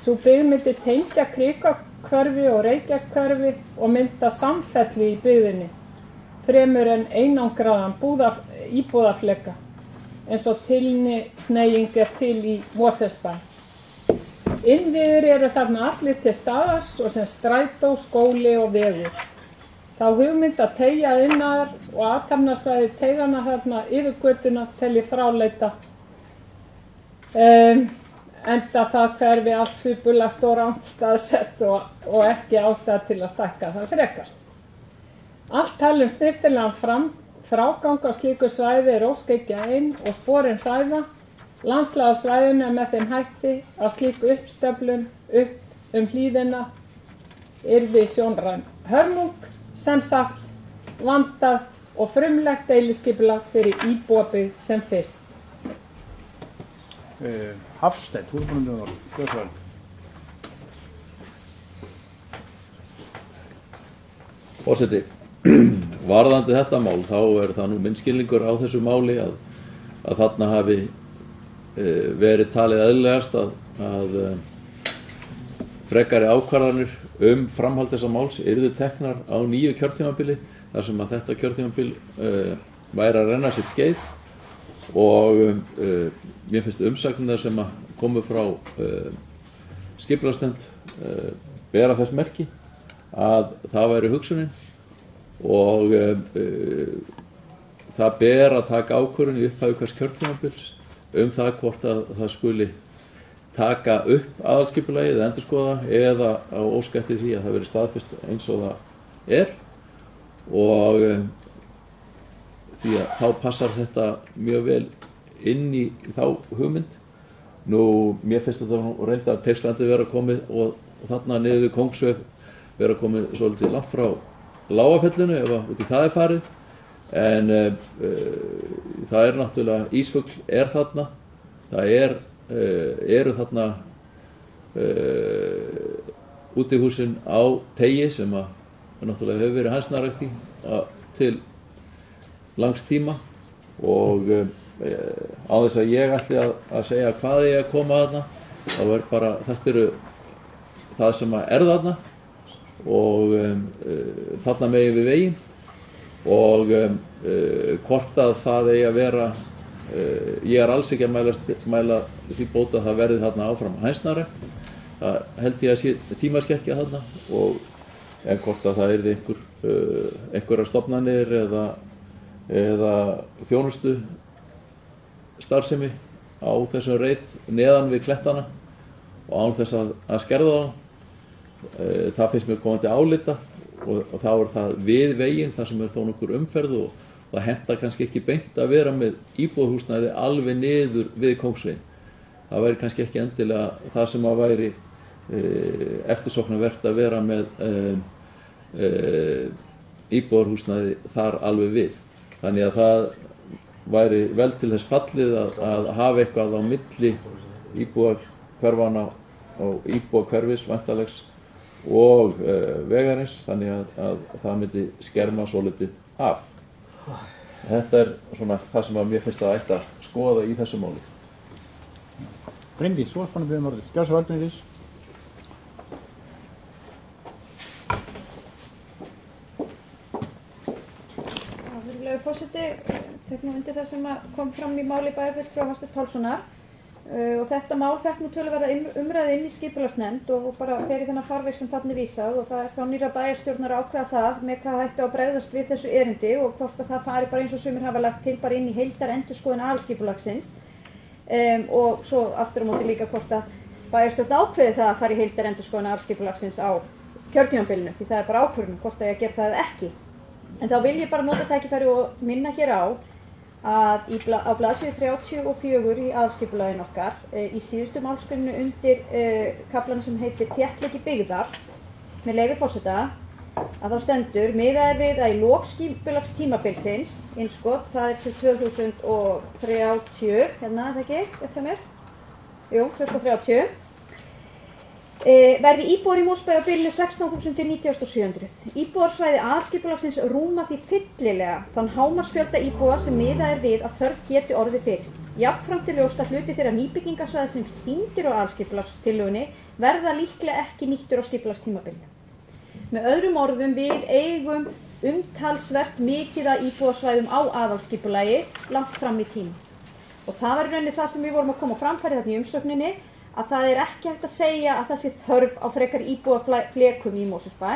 Sú byggð myndi tengja Krikahverfi og Reykjahverfi og mynda samfellu í byggðinni, fremur en einangraðan íbúðarfleka, eins og tilhneiging er til í Mosfellsbæ. Innviðir eru þarna allir til staðar, svo sem strætó, skóli og vegur. Þá hugmynd að teygja innar og athafnasvæði teygana þarna yfir götuna telji fráleita, enda það hverfi allt svipulegt og rangt staðsett og ekki ástæða til að stækka það frekar. Allt talum snyrtilegan frágang á slíku svæði er óskeggja ein og sporin hræða. Landslagasvæðinu er með þeim hætti að slík uppstöflun upp hlíðina yrði sjónræn hörmung sem sagt vandað og frumlegt deiliskipulag fyrir íbúabyggð sem fyrst. Hafsteinn, þú erum búin að vera vel. Forseti, varðandi þetta mál, þá það nú minn skilningur á þessu máli að þarna hafi verið talið eðlilegast að frekari ákvarðanir framhald þessa máls yrðu teknar á nýju kjörtímabili, þar sem að þetta kjörtímabil væri að renna sitt skeið og mér finnst umsagnirnar sem að komu frá skipulagsnefnd bera þess merki að það væri hugsunin og það ber að taka ákvörðun í upphafi hvers kjörtímabils það hvort að það skuli taka upp aðalskipulagið eða endurskoða eða á óska eftir því að það veri staðfest eins og það og því að þá passar þetta mjög vel inn í þá hugmynd. Nú, mér finnst þetta reynda að Teigslandi vera komið og þarna niður við Kóngsveg vera komið svolítið langt frá Lágafellinu ef út í það farið en það náttúrulega ísfugl þarna, það eru þarna útihúsin á Teigi sem að náttúrulega hefur verið hansnarækt til langs tíma og á þess að ég ætli að segja hvað ég að koma þarna þá bara þetta eru það sem að þarna og þarna megin við veginn og hvort að það eigi að vera ég alls ekki að mæla því bóta að það verði þarna áfram hænsnarækt, það held ég að sé tímaskekkja þarna og en hvort að það yrði einhverjar stofnanir eða þjónustu starfsemi á þessum reit neðan við klettana og án þess að skerða þá það finnst mér komandi álita og þá það við veginn þar sem þó nokkur umferð og það hentar kannski ekki beint að vera með íbúðarhúsnæði alveg niður við Kóngsveginn. Það væri kannski ekki endilega það sem að væri eftirsóknarvert að vera með íbúðarhúsnæði þar alveg við. Þannig að það væri vel til þess fallið að hafa eitthvað á milli íbúðarhverfana og íbúðarhverfis væntanlegs og vegarins þannig að það myndi skerma svolítið af. Þetta svona það sem að mér finnst að ætti að skoða í þessu máli. Bryndís, svo spennandi við orðið. Gjörðu svo vel, Bryndís. Virðulegur forseti, tek nú undir það sem kom fram í máli bæjarfulltrúa Hafsteins Pálssonar og þetta mál fekk nú töluverða umræðu inn í skipulagsnefnd og bara fer í þennan farveg sem þarna vísað og það þá nýrra bæjarstjórnar að ákveða það með hvað hætti að bregðast við þessu erindi og hvort að það fari bara eins og sumir hafa lagt til bara inn í heildarendurskoðun aðalskipulagsins og svo aftur á móti líka hvort að bæjarstjórn ákveði það að fara í heildarendurskoðun aðalskipulagsins á kjörtímabilinu því það bara ákvörðun hvort að ég gera það ekki. En þá vil ég bara nota tækifæri og minna hér á að á blaðsíðu 34 í aðalskipulaginu okkar í síðustu málsgreininu undir kaflanum sem heitir þéttleiki byggðar með leyfi forseta að þá stendur miðað við að í lok skipulagstímabilsins innskot það til 2030 hérna það ekki eftir mér 2030 verði íbúar í Mosfellsbæ á bilinu 16.000 til 19.700. Íbúarsvæði aðalskipulagsins rúma því fyllilega þann hámarksfjölda íbúa sem miðað við að þörf geti orðið fyrir. Jafnframt ljóst að hluti þeirra nýbyggingasvæða sem sýndir á aðalskipulagstillögunni verða líklega ekki nýttur á skipulagstímabilinu. Með öðrum orðum við eigum umtalsvert mikið af íbúarsvæðum á aðalskipulagi langt fram í tíma. Og það var í rauninni það sem við vorum að koma á framfæri þarna í umsögninni að það ekki hægt að segja að það sé þörf á frekar íbúaflekum í Mosfellsbæ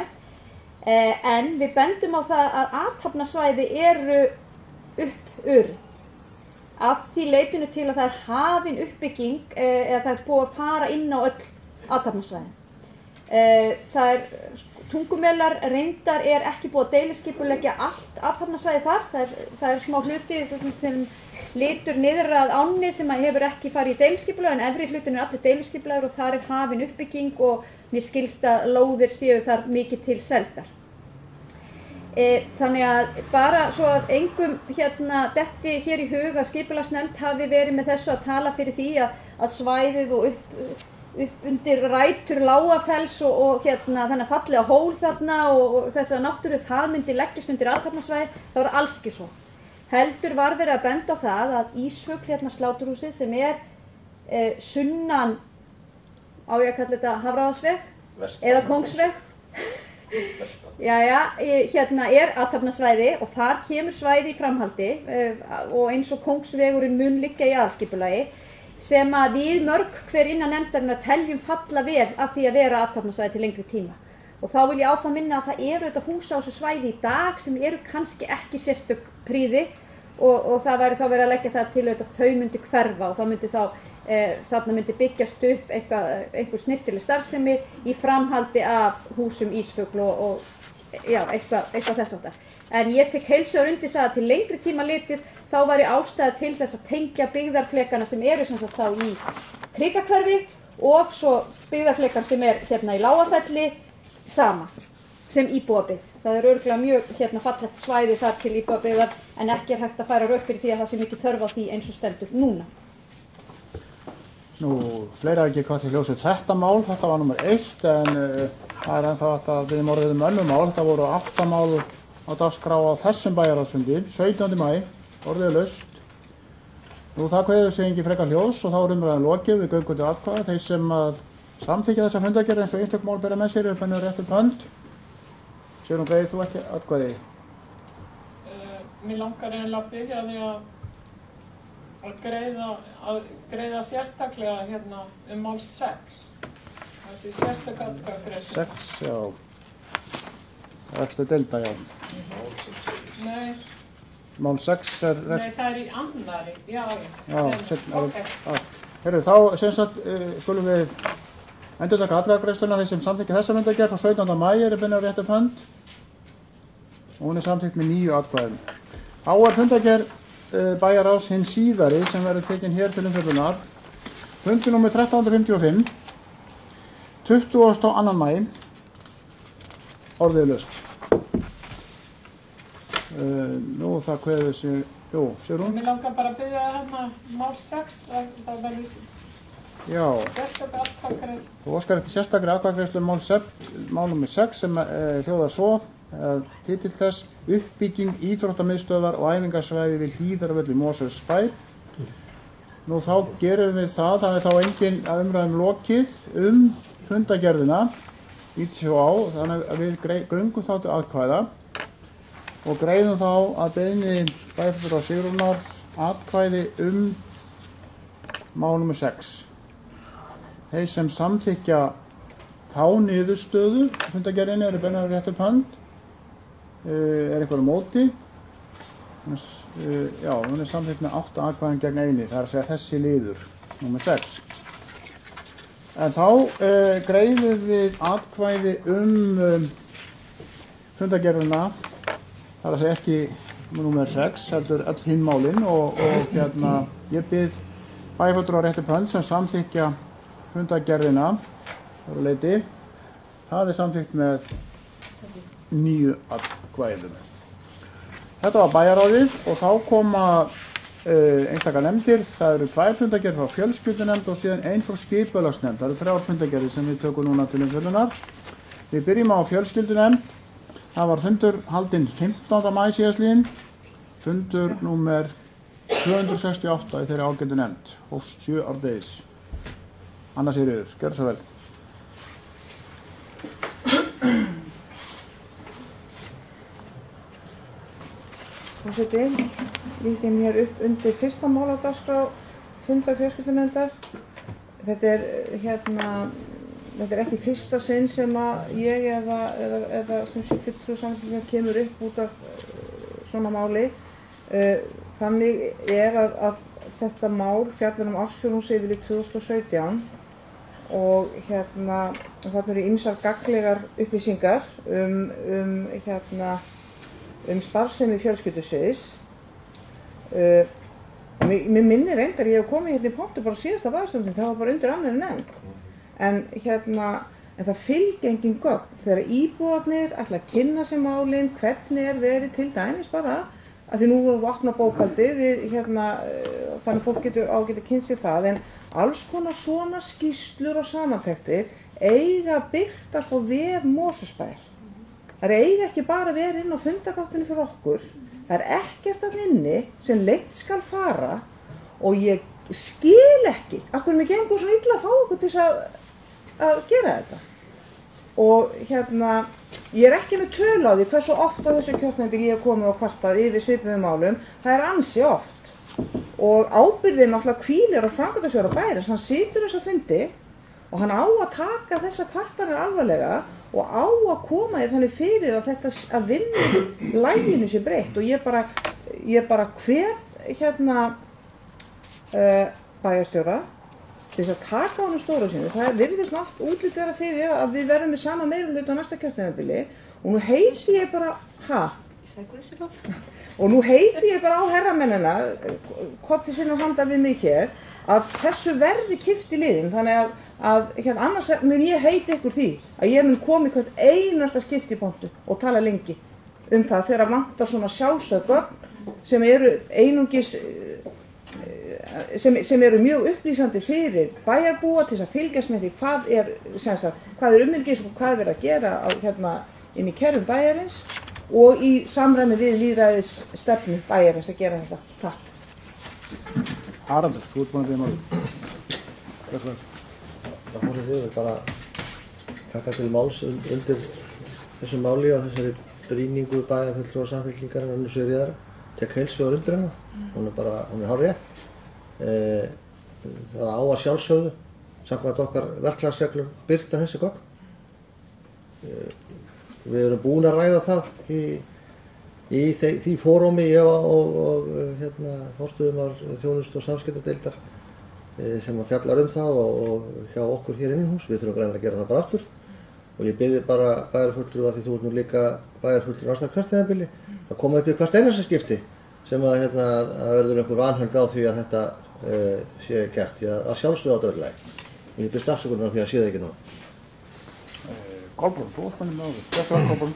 en við bendum á það að athafnasvæði eru uppurinn af því leitinu til að það hafin uppbygging eða það búið að fara inn á öll athafnasvæði. Það Tungumelar reyndar ekki búið að deiliskipuleggja allt athafnasvæði þar, það smá hluti sem litur niður að ánni sem hefur ekki farið í deiliskipulag en efri hlutin allir deiliskipulagur og þar hafin uppbygging og mér skilst að lóðir séu þar mikið til seldar. Þannig að bara svo að engum detti hér í hug að skipulagsnefnd hafi verið með þessu að tala fyrir því að svæðið og upp undir rætur Lágafells og þennan fallega hól þarna og þess að náttúru það myndi leggjast undir athafnasvæðið, það var alls ekki svo. Heldur var verið að benda á það að Ísfugl sláturhúsið sem sunnan, á ég að kalla þetta Hafraðsveg eða Kóngsveg, athafnasvæði og þar kemur svæði í framhaldi og eins og Kóngsvegurinn mun liggja í aðalskipulagi sem að við mörg hver innan nefndarinnar teljum falla vel af því að vera athafnasvæði til lengri tíma. Og þá vil ég áfram minna að það eru þetta hús á þessu svæði í dag sem eru kannski ekki sérstök prýði og það væri þá verið að leggja það til að þau myndi hverfa og það myndi þarna myndi byggjast upp einhver snyrtileg starfsemi í framhaldi af húsum Ísfugl og eitthvað þess áttar. En ég tek heils hugar undir það að til lengri tíma litið þá væri ástæða til þess að tengja byggðarflekana sem eru sem sagt þá í Krikahverfi og svo byggðarflekan sem í Lágafelli sama sem íbúabyggð. Það örugglega mjög fallegt svæði þar til íbúabyggðar en ekki hægt að færa rök fyrir því að það sé mikið þörf á því eins og stendur núna. Nú, fleira ekki hvað til ljósið þetta mál, þetta var nummer 1 en það ennþá að við orðum önnur mál, þetta voru 8 mál á dagskrá á þessum bæjarráðsfundi, 17. maí, orðið laust. Nú það kveður sig ekki frekar ljós og þá umræðan lokið, við göngum til atkvæða, þeir sem að samþykja þessa fundargerð eins og einstök mál bera með sér bennur rétt hönd. Sigrún, greiðir þú ekki atkvæði? Mér langar eiginlega að byrja því að greiða sérstaklega mál 6. Þessi sérstaka atkvæðagreiðsla. 6, já. Rekstu deilda, já. Nei. Mál 6 Nei, það í annari, já. Ok. Heyrðu, þá sem sagt skulum við endurtaka atkvæðagreiðsluna þeir sem samþykkja þessa fundargerð frá 17. maí bennur rétt hönd og hún samþykkt með 9 atkvæðum. Þá fundargerð bæjarráðs hinn síðari sem verður tekin hér til umfjöllunar. Fundur númer 1355, 22. maí, orðið laust. Nú það kveður sér, Sigrún? Mér langar bara að byrja mál 6, það verður sérstaklega atkvæðagreiðslu. Þú óskar eftir sérstaklega atkvæðagreiðslu mál númer 6 sem hljóðar svo. Titill þess uppbygging íþróttamiðstöðvar og æfingasvæði við Hlíðarvöll í Mosfellsbæ. Nú þá gerum við það er þá engin umræðum lokið fundargerðina þannig að við göngum þá til atkvæða og greiðum þá að beiðni bæjarfulltrúa Sigrúnar atkvæði mál númer 6. Þeir sem samþykkja þá niðurstöðu fundargerðinni eru bennur rétt hönd. Eitthvað móti? Já, hún samþykkt með 8 atkvæðum gegn 1, það að segja þessi liður, númer 6. En þá greiðum við atkvæði fundargerðina, það að segja ekki númer 6, heldur öll hinn málin og ég bið bæjarfulltrúa rétt hönd sem samþykkja fundargerðina, það samþykkt með 9 atkvæðum. Þetta var bæjarráðið og þá koma einstakar nefndir, það eru 2 fundargerðir frá fjölskyldunefnd og síðan 1 frá skipulagsnefnd. Það eru 3 fundargerðir sem við tökum núna til umfjöllunar. Við byrjum á fjölskyldunefnd. Það var fundur haldinn 15. maí síðastliðinn, fundur númer 268 í þeirri ágætu nefnd, hófst 7 árdegis. Anna Sigríður, gjörðu svo vel. Forseti, ég kem hér upp undir fyrsta mál á dagskrá fundar fjölskyldunefndar. Þetta er ekki fyrsta sinn sem að ég eða sem fulltrúi Samfylkingar kemur upp út af svona máli. Þannig að þetta mál fjallar ársfjórðungsyfirlit 2017 og þarna eru ýmsar gagnlegar upplýsingar starfsemi fjölskyldusviðs. Mér minnir reyndar, ég hef komið hérna í pontu bara síðasta bæjarstjórnarfundi, það var bara undir annarri nefnd. En en það fylgja engin gögn þegar íbúarnir ætla að kynna sér málin, hvernig verið til dæmis bara, að því nú vorum við opna bókaldi við þannig fólk getur kynnt sér það, en alls konar svona skýrslur og samantektir eiga birtast á vef Mosfellsbæjar. Það eiga ekki bara verið inn á fundagáttinu fyrir okkur, það ekkert að inni sem leynt skal fara og ég skil ekki, af hverju mér gengur svona illa að fá okkur til að gera þetta. Og ég ekki með tölu á því hversu oft á þessu kjörtímabili ég hef komið og kvartað yfir svipuðum málum, það ansi oft. Og ábyrgðin náttúrulega hvílir á framkvæmdastjóra bæjarins, hann situr þessa fundi og hann á að taka þessa kvartanir alvarlega og á að koma því þannig fyrir að vinna laginu sé breytt. Og ég bara hvet bæjarstjóra til þess að taka honum stóra sínu. Það virðist allt útlit vera fyrir að við verðum með sama meirihluta á næsta kjörtímabili og nú heiti ég bara á herramennina hvort sinna handa við mig hér að þessu verði kippt í liðin, þannig að annars mun ég heiti ykkur því að ég mun koma í hvert einasta skipti í pontu og tala lengi það þegar vantar svona sjálfsögð gögn sem eru einungis sem eru mjög upplýsandi fyrir bæjarbúa til að fylgjast með því hvað umhylgis og hvað verið að gera inn í kerfum bæjarins og í samræmi við lýðræðisstefnu bæjarins að gera þetta. Takk. Haraldur, þú ert búin að máli. Það fór við bara taka til máls undir þessu máli og þessari brýningu bæjarfulltrúa Samfylkingarinnar Önnu Sigríðar. Tek heilshugar undir hana, hún er hárrétt. Það á að sjálfsögðu samkvæmt okkar verklagsreglum birta þessi gögn. Við erum búin að ræða það í því fórómi ég og forstöðumaður þjónustu- og samskiptadeildar sem fjallar það og hjá okkur hér innanhús. Við þurfum greinilega að gera það bara aftur og ég biðji bara bæjarfulltrúa, því þú ert nú líka bæjarfulltrúi næsta kjörtímabili, að koma upp í hvert einasta skipti sem að verður einhver vanhöld á því að þetta sé gert, því að sjálfsögðu á döðlegi. Ég byrst afsökunar á því að sé það ekki nú. Kolbrún, þú varst með áður. Þetta var Kolbrún.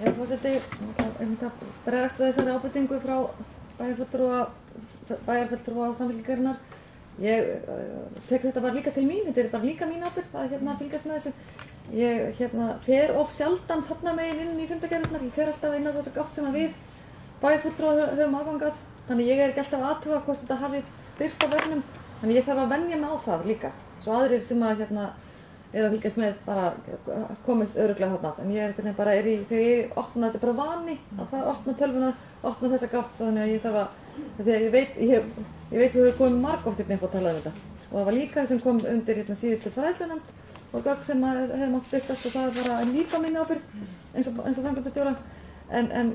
Já, forseti, bregðast þessari ábendingu frá bæjarfulltrúa Samfylkingarinnar. Ég tek þetta bara líka til mín, þetta bara líka mín ábyrgð að fylgjast með þessu. Ég fer of sjaldan þarna megin inn í fundargerðirnar, ég fer alltaf inn á þessa gátt sem við bæjarfulltrúar höfum aðgangað, þannig ég ekki alltaf að athuga hvort þetta hafi birst á vefnum, þannig ég þarf að venja mig á það líka, svo aðrir sem að eru að fylgjast með bara komist örugglega þarna, en ég bara þegar ég opna þetta bara vani að fara opna tölvuna, opna þessa gátt, þannig að ég þarf að, þegar ég veit við höfum komið margótt upp að tala um þetta og það var líka sem kom undir síðustu fræðslunefnd og gögn sem hefði mátt birtast og það bara líka minni ábyrgð eins og framkvæmdastjóra en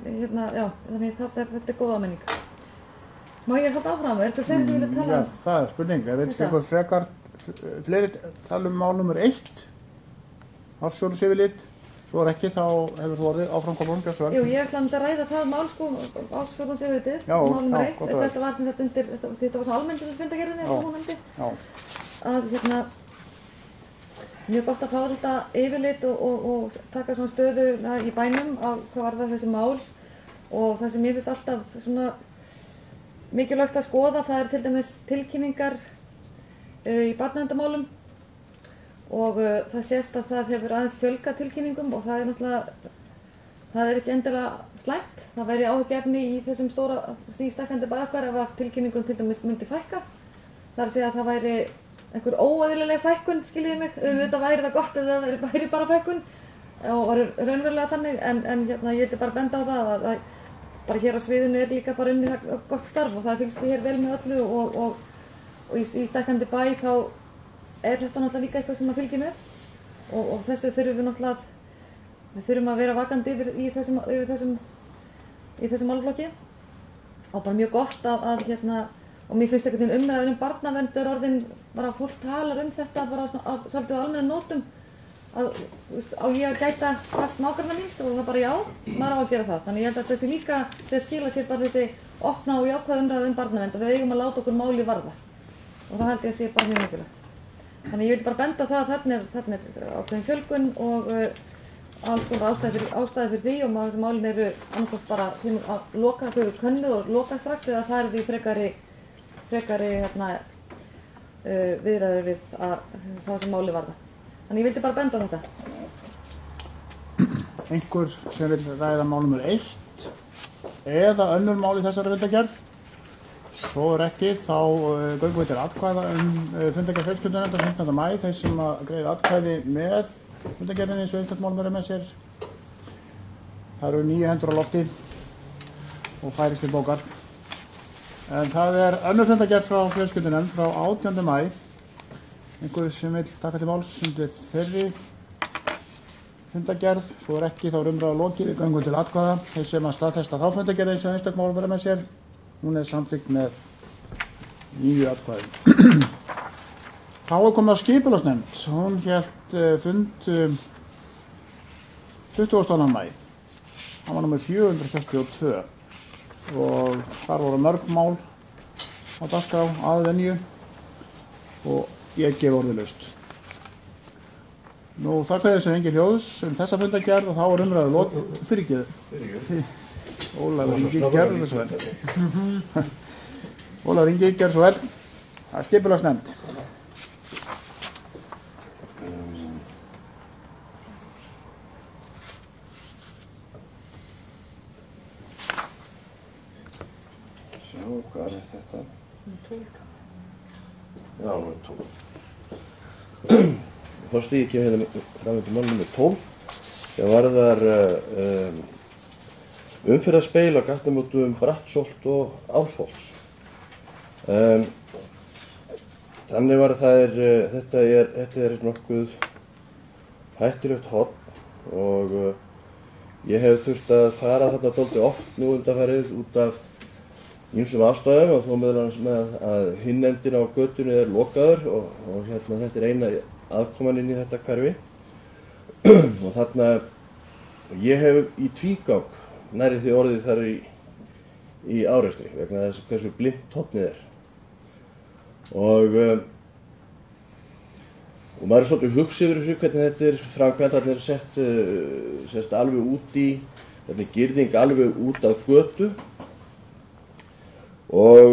já, þannig þetta góð áminning. Má ég halda áfram? Er eitthvað fleiri sem vilja tala um? Já, það spurning. Ég veit eitthvað frekar fleiri tala um mál nummer 1 ársfjórðungsyfirlit, svo ekki þá hefur þú orðið áfram Kolbrún Björnsson. Jú, ég ætla að ræða það mál ársfjórðungsyfirlitið, mál nummer 1. Þetta var sem sagt undir, þetta var svona almennt í fundargerðinni sem hún nefndi. Að mjög gott að fá þetta yfirlit og taka svona stöðu í bænum af hvað var það þessi mál og það sem ég finnst alltaf svona mikilvægt að skoða, það til dæmis tilkynningar í barnaverndarmálum og það sést að það hefur aðeins fjölgað tilkynningum og það náttúrulega, það ekki endilega slæmt. Það væri áhyggjuefni í þessum stóra stígstækkandi bæ okkar ef að tilkynningum til dæmis myndi fækka. Það að segja að það væri einhver óeðlileg fækkun, skiljiði mig, þetta væri það gott ef það væri bara fækkun og var raunverulega þannig en ég vildi bara benda á það að bara hér á sviðinu líka bara unnið það gott starf og það fylgst hér vel með öllu og í stækkandi bæ þá þetta náttúrulega líka eitthvað sem að fylgja með og þessu þurfum við náttúrulega við þurfum að vera vakandi í þessum málflokki og bara mjög gott að og mér finnst einhvern veginn umræðin barnavernd orðin bara fólk talar þetta bara svolítið á almennum nótum á ég að gæta hvers nágranna míns og það bara já, maður á að gera það. Þannig ég held að þessi líka sé að skila sér bara þessi opna og jákvæð umræðu barnavernd að við eigum að láta okkur máli varða. Og það held ég að sé bara mjög mikilvægt. Þannig ég vil bara benda á það að þarna er ákveðin fjölgun og alls konar ástæði fyrir því og þessi málin eru annarkvæmt bara að loka, þau eru könnuð og loka strax eða það er því frekari viðræður við það sem máli varða. Þannig ég vildi bara benda á þetta. Einhver sem vil ræða mál nr. 1 eða önnur mál í þessari fundargerð? Svo er ekki, þá göngum við til atkvæða fundargerð fjölskyldunefndar 15. maí. Þeir sem að greiða atkvæði með fundargerðinni eins og upptökmálum eru með sér. Það eru 9 hendur á lofti og færist til bókar. En það er önnur fundargerð frá fjölskyldunefnd frá 18. maí. Einhver sem vil taka til máls undir þeirri fundargerð? Svo er ekki, þá er umræða lokið, við göngum til atkvæða. Þeir sem að staðfesta þá fundargerð eins og upptökmálum eru með sér. Hún er samþykkt með 9 atkvæðum. Þá er komið að skipulagsnefnd. Hún hélt fund 22. maí. Það var númer 462 og þar voru mörg mál á dagskrá að venju og ég gef orðið laust. Nú þar kveður sem engin hljóðs þessa fundargerð og þá er umræðu lokið. Fyrirgefðu. Ólafur Ingi gerði þessu vel. Ólafur Ingi gerði svo vel. Það er skipulagsnefnd. Sjá, hvað er þetta? 12. Já, nr. 12. Fyrst ég kem hérna fram til mál nr. 12. Það varðar umferðarspeil á gatnamótum Brattsholt og Álfholts. Þannig var þetta er nokkuð hættulegt horn og ég hef þurft að fara þarna dálítið oft nú undanfarið út af ýmsum ástæðum og þó meðal annars með að hinn endinn á götunni er lokaður og þetta er eina aðkoman inn í þetta hverfi og þarna ég hef í tvígang nærri því orðið þar í árekstri vegna þess hversu blint hornið er. Og maður er svolítið hugsi yfir þessu hvernig þetta er framkvæmdarnir sett alveg út í, hvernig girðing alveg út af götu og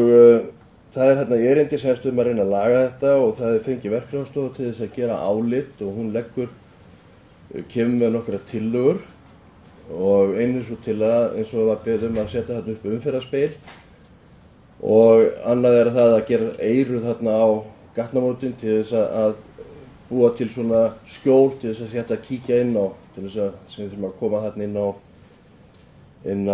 það er hérna erindi sem að reyna að laga þetta og það er fengið verkefnastofu til þess að gera álit og hún kemur með nokkra tillögur og einu svo til að eins og var beðið að setja þarna upp umferðarspeil og annað er það að gera eyrur þarna á gatnamótin til þess að búa til svona skjól til þess að setja að kíkja inn á til þess að koma þarna inn á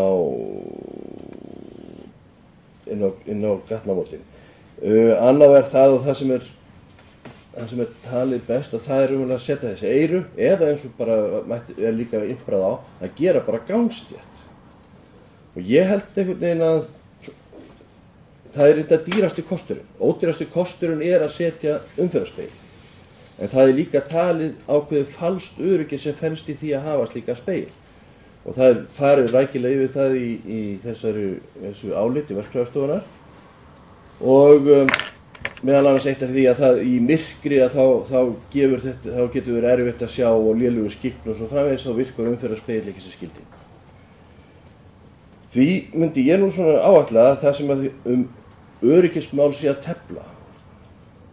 gatnamótin. Annað er það og það sem er talið best að það er að setja þessi eyru eða eins og bara er líka innbrað á að gera bara gangstétt. Og ég held einhvern veginn að það er þetta dýrasti kosturinn. Ódýrasti kosturinn er að setja umferðarspeil. En það er líka talið ákveðið falskt öryggi sem felst í því að hafa slíka speil. Og það er farið rækilega yfir það í þessu áliti verkfræðistofunnar og meðal annars eitt af því að það í myrkri að þá getur verið erfitt að sjá og lélugu skikn og svo framvegis þá virkar umferðarspegill ekki sem skyldi. Því myndi ég nú svona áætla að það sem að öryggismál sé að tefla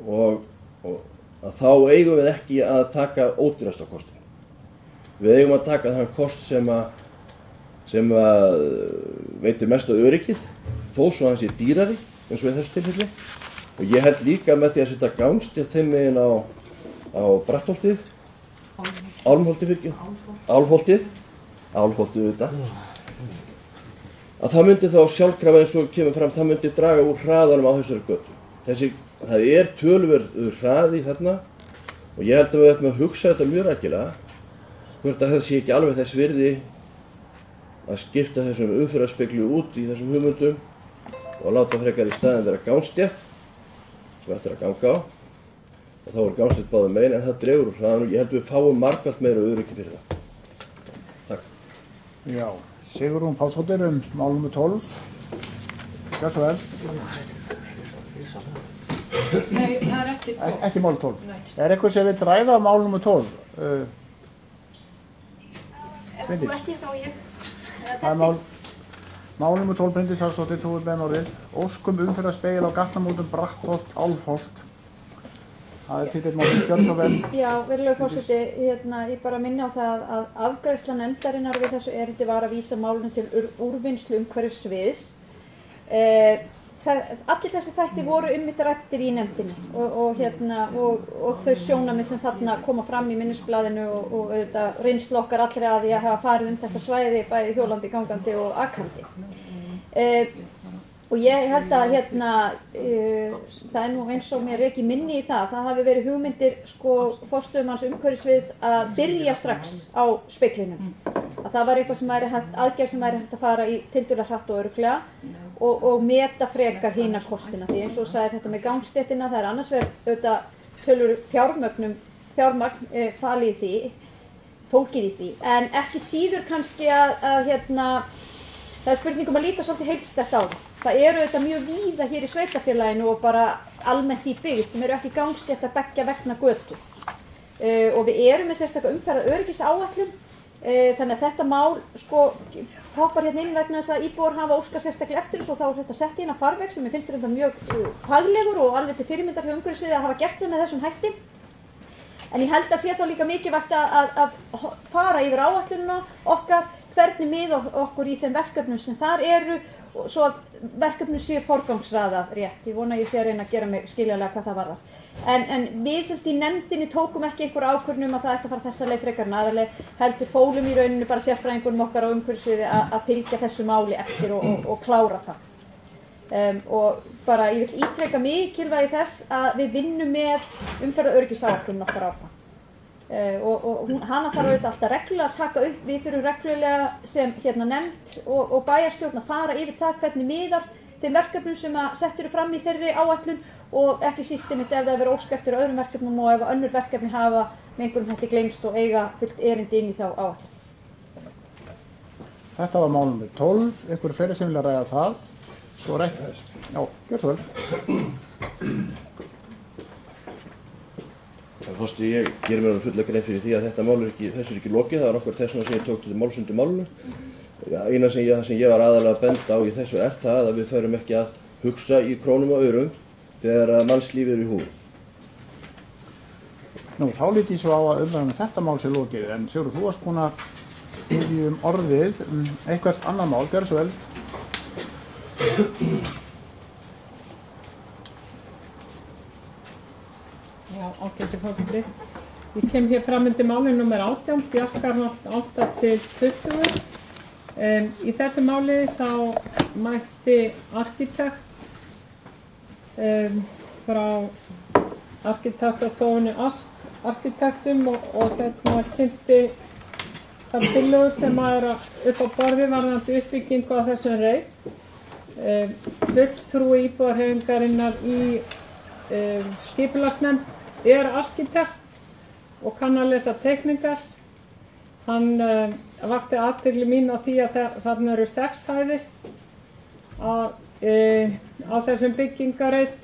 og að þá eigum við ekki að taka ódýrasta kostin. Við eigum að taka þann kost sem að veitir mest á öryggið þó svo hann sé dýrari eins og í þessu tilfelli. Og ég held líka með því að setja gangstétt þeim megin á Brattholtið, Álfholtið auðvitað, að það myndi þá sjálfkrafa eins og kemur fram, það myndi draga úr hraðanum á þessari götu. Það er töluverður hraði þarna og ég held að við ætlum að hugsa þetta mjög rækilega, hvort að það sé ekki alveg þess virði að skipta þessum umferðarspeglu út í þessum hugmyndum og láta frekar í staðinn vera gangstétt sem ættir að ganga á þá er gangstétt báðum megin, en það dregur úr hraðanum. Ég held við fáum margfalt meira öryggi fyrir það. Takk. Já, Sigrún Pálsdóttir mál nr. 12. Gjör svo vel. Nei, það er ekki 12. Ekki mál 12. Nei. Er eitthvað sem vill ræða mál nr. 12? Þú ekki þá ég. Það er mál nr. 12, Bryndís Haraldsdóttir, þú ert með orðið. Óskum umferðarspegil á gatnamótum Brattholt, Álfholt. Það er titill málsins, gjör svo vel. Já, virðulegur forseti, ég bara minni á það að afgreiðsla nefndarinnar við þessu erindi var að vísa málinu til úrvinnslu umhverfissviðs. Allir þessi þætti voru einmitt ræddir í nefndinni og þau sjónarmið sem þarna koma fram í minnisblaðinu og auðvitað reynslu okkar allri að því að hafa farið þetta svæði bæði hjólandi, gangandi og akandi. Og ég held að það er nú eins og mér ekki minni í það hafi verið hugmyndir forstöðumanns umhverfissviðs að byrja strax á speglinum. Að það var eitthvað sem væri aðgerð sem væri hægt að fara í tiltölulega hratt og örugglega og meta frekar hina kostina. Því eins og sagði þetta með gangstéttina, það er annars verið auðvitað tölur fjármagn falið í því, fólkið í því, en ekki síður kannski að það er spurningum að líta svolítið heildstætt á það. Það eru auðvitað mjög víða hér í sveitarfélaginu og bara almennt í byggð sem eru ekki gangstéttar beggja vegna götu. Og við erum með sérstaklega umferðaröryggisáætlun, þannig að þetta mál hoppar hérna inn vegna þess að íbúar hafa óskað sérstaklega eftir þessu og þá er þetta sett inn á farveg sem ég finnst þetta mjög faglegur og alveg til fyrirmyndar hjá umhverfissviði að hafa gert það með þessum hætti. En ég held að sé þá líka mikilvægt að fara yfir áætlunina okkar, hvernig miða okkur í þeim verkefnum sem þar eru og svo að verkefnum séu forgangsraðað rétt. Ég vona að ég sé að reyna að gera mig skiljanlega hvað það varðar. En við semst í nefndinni tókum ekki einhver ákvörðun að það ætti að fara þessa leið frekar en aðra leið, heldur fólum í rauninu bara sérfræðingunum okkar á umhverfissviði að fylgja þessu máli eftir og klára það. Og bara ég vil ítreka mikilvægi þess að við vinnum með umferðaröryggisáætlun okkar áfram. Og hana þarf auðvitað alltaf reglulega að taka upp, við þurfum reglulega sem nefnd og bæjarstjórn að fara yfir það hvernig miðar þeim verkefnum sem að settur fram í þeirri áætlun og ekki síst einmitt ef það verður ósk eftir öðrum verkefnum og ef önnur verkefni hafa með einhverjum hætti gleymst og eiga fullt erindi inn í þá áætlun. Þetta var mál nr. 12, einhverju fleiri sem vilja ræða það. Svo rætt þess. Já, gjör svo vel. Fórstu, ég gerir mér fulla grein fyrir því að þetta mál þessu er ekki lokið, það var okkur þess vegna sem ég tók til máls undir málinu. Eina sem ég var aðalega að benda á í þessu er það að við förum ekki að hugsa í krónum og aurum þegar mannslífið er í húfi. Nú, þá lít ég svo á að umræðum þetta mál sé lokið, en Sigurður, þú varst búin að biðja orðið eitthvert annað mál, gjör svo vel. Já, ágæti forseti. Ég kem hér fram undir máli nr. 18, Bjarkarholt 8-20. Í þessu máli þá mætti arkitekt frá arkitektastofunni Ask arkitektum og kynnti þar tillögur sem er upp á borði varðandi uppbyggingu á þessum reit. Fulltrúi íbúðarhreyfingarinnar í skipulagsnefnd er arkitekt og kann að lesa teikningar. Hann vakti athygli mín á því að þarna eru 6 hæðir á þessum byggingarreit.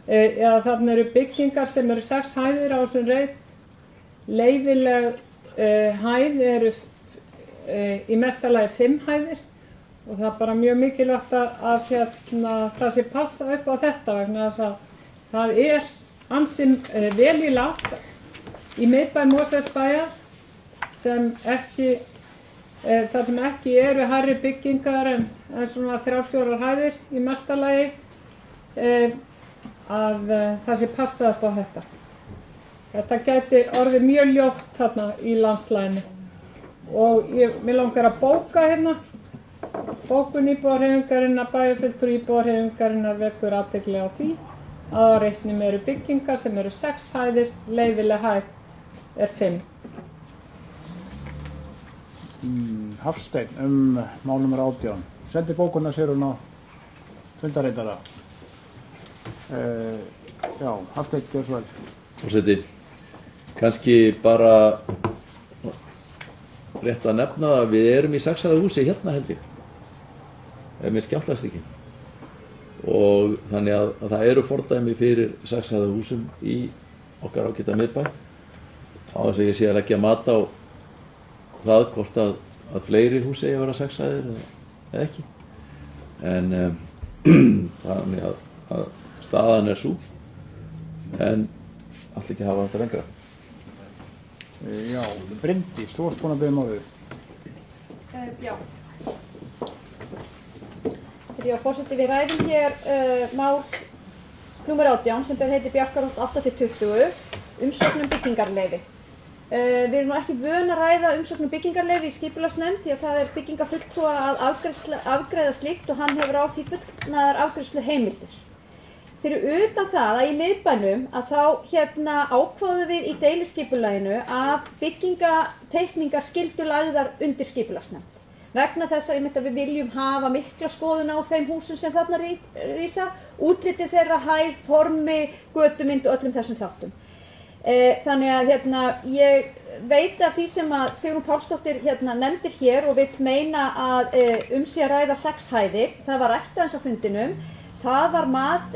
Eða þarna eru byggingar sem eru 6 hæðir á þessum reit. Leyfileg hæð eru í mesta lagi 5 hæðir og það er bara mjög mikilvægt að það sé passa upp á þetta vegna þess að það er ansi vel í lagt í miðbæ Mosfellsbæjar þar sem ekki eru hærri byggingar en svona 3-4 hæðir í mesta lagi að það sé passa upp á þetta. Þetta gæti orðið mjög ljótt þarna í landslæginu og mig langar að bóka hérna. Bókun íbúðarhreyfingarinnar, bæjarfulltrúi íbúðarhreyfingarinnar vekur athygli á því að á reitnum eru byggingar sem eru 6 hæðir, leyfileg hæð er 5. Hafsteinn mál nr. 18. Sendi bókuna sér hún á fundareitara. Já, Hafsteinn, gjör svo vel. Forseti, kannski bara rétt að nefna að við erum í saxaða húsi hérna held ég, ef mér skjátlast ekki. Og þannig að það eru fordæmi fyrir saxaða húsum í okkar ágæta miðbæ, á þess að ég sé að leggja mat á það hvort að fleiri hús eigi að vera saxaðir eða ekki. En þannig að staðan er sú, en allir ekki hafa þetta lengra. Já, Bryndís, þú varst búin að biðja orðið. Já. Já, forseti, við ræðum hér mál númer 18 sem heitir Bjarkarholt 8-20, umsókn byggingarleyfi. Við erum nú ekki vön að ræða umsókn byggingarleyfi í skipulagsnefnd því að það er byggingafulltrúa að afgreiða slíkt og hann hefur á því fullnaðar afgreiðslu heimildir. Fyrir utan það að í miðbænum að þá ákváðum við í deiliskipulaginu að byggingateikningar skyldu lagðar undir skipulagsnefnd. Vegna þess að við viljum hafa mikla skoðun á þeim húsum sem þarna rísa, útlitið þeirra, hæð, formi, götumynd og öllum þessum þáttum. Þannig að ég veit af því sem að Sigrún Pálsdóttir nefndir hér og vill meina að sé að ræða 6 hæðir. Það var rætt aðeins á fundinum. Það var mat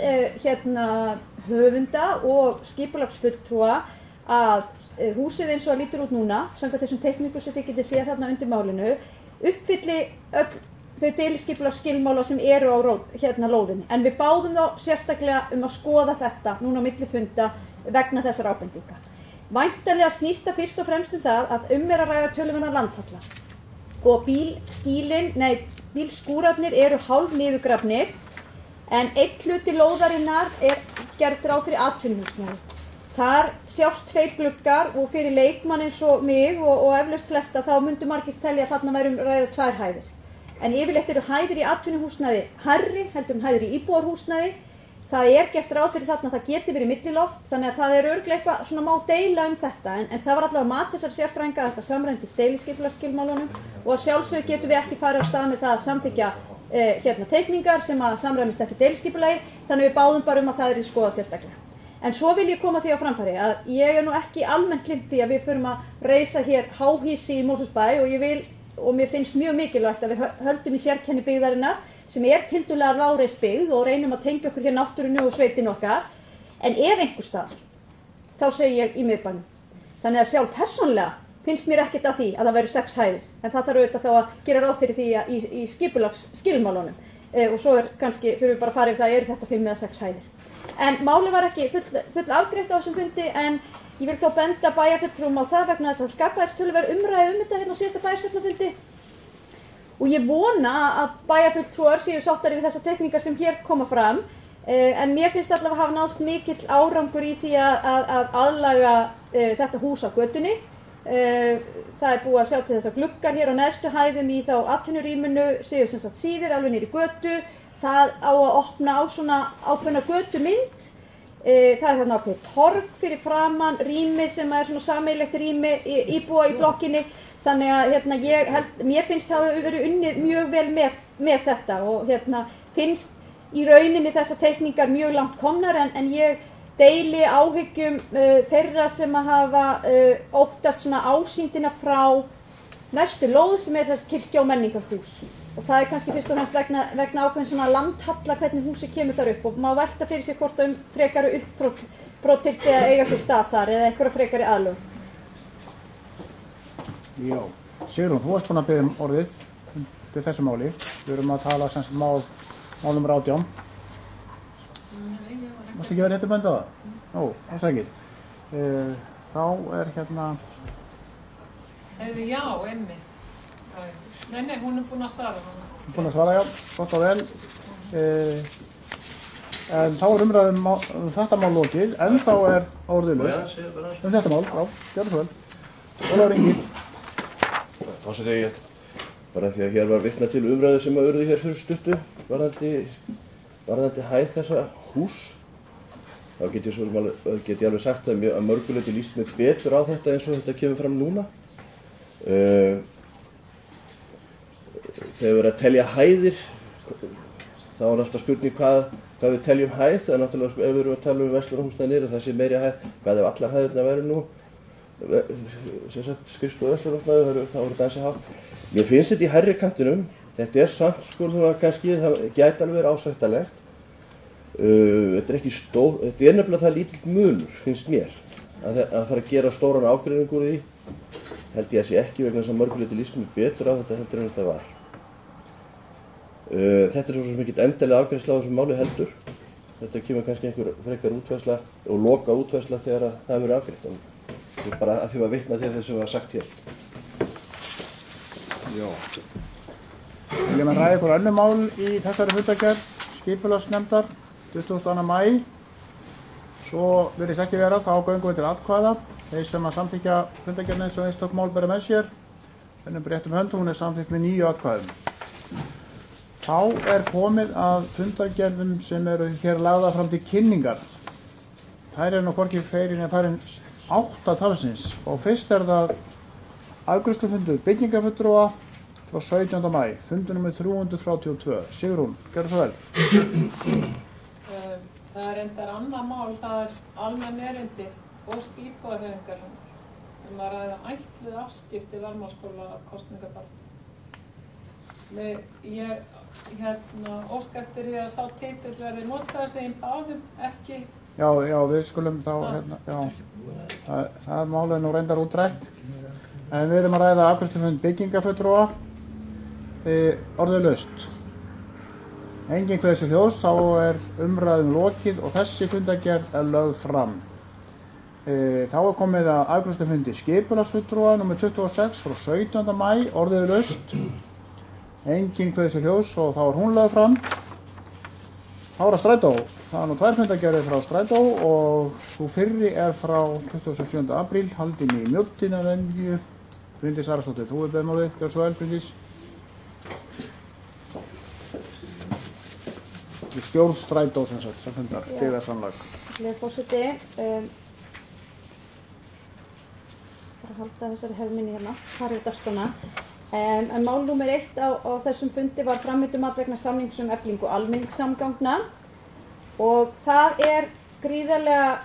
höfunda og skipulagsfulltrúa að húsið eins og það lítur út núna, samkvæmt þessum teikningum sem þið getið séð þarna undir málinu, uppfylli öll þau deiliskipulagsskilmála sem eru á lóðinni. En við báðum þá sérstaklega að skoða þetta núna á milli funda vegna þessar ábendinga. Væntanlega snýst það fyrst og fremst það að er að ræða töluverðan landhalla. Og bílskúrarnir eru hálf niðurgrafnir, en einn hluti lóðarinnar er gert ráð fyrir atvinnuhúsnæði. Þar sjást 2 gluggar og fyrir leikmann eins og mig og eflaust flesta þá myndu margir telja að þarna værum ræða 2 hæðir. En yfirleitt eru hæðir í atvinnuhúsnæði hærri heldur en hæðir í íbúðarhúsnæði. Það er gert ráð fyrir þarna að það geti verið milliloft, þannig að það er örugglega eitthvað svona má deila þetta. En það var allavega mat þessar sérfræðinga að þetta samræmdist deiliskipulagsskilmálunum og að sjálfsögðu getum við ekki farið af stað með það að samþykkja teikningar sem að samræmist ekki deiliskipulagi, þannig við báðum bara að það er skoðað sérstaklega. En svo vil ég koma því á framfæri að ég er nú ekki almennt hlynnt því að við förum að reisa hér háhýsi í Mosfellsbæ og mér finnst mjög mikilvægt að við höldum í sérkenni byggðarinnar sem er tiltölulega lágreist byggð og reynum að tengja okkur hér náttúrunni og sveitin okkar. En ef einhvers staðar, þá segi ég í miðbænum. Þannig að sjálf persónlega finnst mér ekkert að því að það væru 6 hæðir. En það þarf auðvitað þá að gera ráð fyrir því í skipulagsskilmálunum. Og svo kannski þurfum við bara að fara yfir það, eru þetta 5 eða 6 hæðir. En málið var ekki full afgreitt á þessum fundi, en ég vil þá benda bæjarfulltrúum á það vegna þess að skapaðist töluverð umræða þetta hérna á síðasta bæjarstjórnarfundi. Og ég vona að bæjarfulltrúar séu sáttari við þessar teikningar sem hér koma fram, en mér finnst allavega hafa náðst mikill árangur í því að aðlaga þetta hús á götunni. Það er búið að sjá til þess að gluggar hér á neðstu hæðum í þá atvinnurýminu séu sem sagt síðir alveg niður í götu. Það á að opna á svona ákveðna götumynd. Það er þarna ákveðið torg fyrir framan, rými sem er svona sameiginlegt rými íbúa í blokkinni. Þannig að mér finnst það að verið unnið mjög vel með þetta og finnst í rauninni þessar teikningar mjög langt komnar en ég deili áhyggjum þeirra sem að hafa óttast svona ásýndina frá næstu lóð sem er þess kirkja- og menningarhús. Og það er kannski fyrst og fremst vegna ákveðin svona landhalla hvernig húsi kemur þar upp og má velta fyrir sig hvort frekari uppbrot þyrfti að eiga sér stað þar eða einhverja frekari aðlögun. Já, Sigrún, þú varst búin að biðja orðið til þessu máli. Við erum að tala sem mál nummer 18. Mástu ekki verið þetta benda það? Ó, það sækir. Þá er Já, einmitt. Nei, hún er búin að svara. Hún er búin að svara, já, gott og vel. En þá er umræðum þetta mál lokið, en þá er orðið laust. Þetta mál, já, gjörðu svo vel. Ólafur Ingi. Forseti, bara því að hér var vitnað til umræðu sem að urðu hér fyrir stuttu varðandi hæð þessa hús. Þá get ég alveg sagt að mörguleyti líst mér betur á þetta eins og þetta kemur fram núna. Þegar við erum að telja hæðir, þá er alltaf spurning hvað við teljum hæð, það er náttúrulega ef við erum að tala verslunarhúsnæði það sé meiri hæð, hvað ef allar hæðirna væri nú skrifstofu verslunarhúsnæði þá er þetta eins og hátt. Mér finnst þetta í hærri kantinum, þetta samt sko kannski, það gæti alveg verið ásættanlegt. Þetta ekki þetta nefnilega það lítill munur, finnst mér, að fara að gera stóran ágreining úr því, held ég að sé ekki vegna þess að mörguleiti líst mér betur á þetta heldur en þetta var. Þetta svo sem ekki endilega afgreiðsla á þessu máli heldur. Þetta kemur kannski einhver frekar útfærsla og loka útfærsla þegar það verður afgreitt. Þetta er bara að því að vitna til þess sem var sagt hér. Já. Viljum að ræða ykkur önnur mál í þessari fundargerð skipulagsnefndar 22. maí. Svo virðist ekki vera, þá göngum við til atkvæða. Þeir sem að samþykkja fundargerðina eins og einstök mál bera með sér. Finnum réttum hönd, hún er samþykkt með 9 atkvæðum. Þá er komið að fundargerðum sem eru hér lagðar fram til kynningar. Þær nú hvorki fleiri en þær 8 talsins og fyrst það afgreiðslufundur byggingafulltrúa frá 17. maí, fundur nr. 332. Sigrún, gjörðu svo vel. Það er reyndar annað mál, það almenn erindi og íbúðarhreyfingar að ræða ætluð afskipti Varmárskóla af kosningabaráttu. Ég óska eftir því að sá titill verði notaður sem báðum ekki. Já, við skulum þá, það málið nú reyndar útrætt. En við erum að ræða afgreiðslufund byggingafulltrúa, orðið laust. Engin kveður sér hljóðs, þá er umræðum lokið og þessi fundargerð er lögð fram. Þá er komið að afgreiðslufundi skipulagsfulltrúa nr. 26 frá 17. maí, orðið laust. Engin kveður sér hljóðs og þá er hún lögð fram. Þá er að Strætó. Það er nú 2 fundargerðir frá Strætó og svo fyrri er frá 27. apríl, haldin í Mjóddin að venju. Bryndís Ararsdóttir, þú er beðmálið, gjör svo vel, Bryndís. Stjórn Strætó sem fundar, byggðarsamlag. Lega forseti, bara halda þessari hefðminni hérna, farið dagskrána. En mál númer 1 á þessum fundi var framvindumat vegna samnings eflingu almenningssamgangna og það er gríðarlega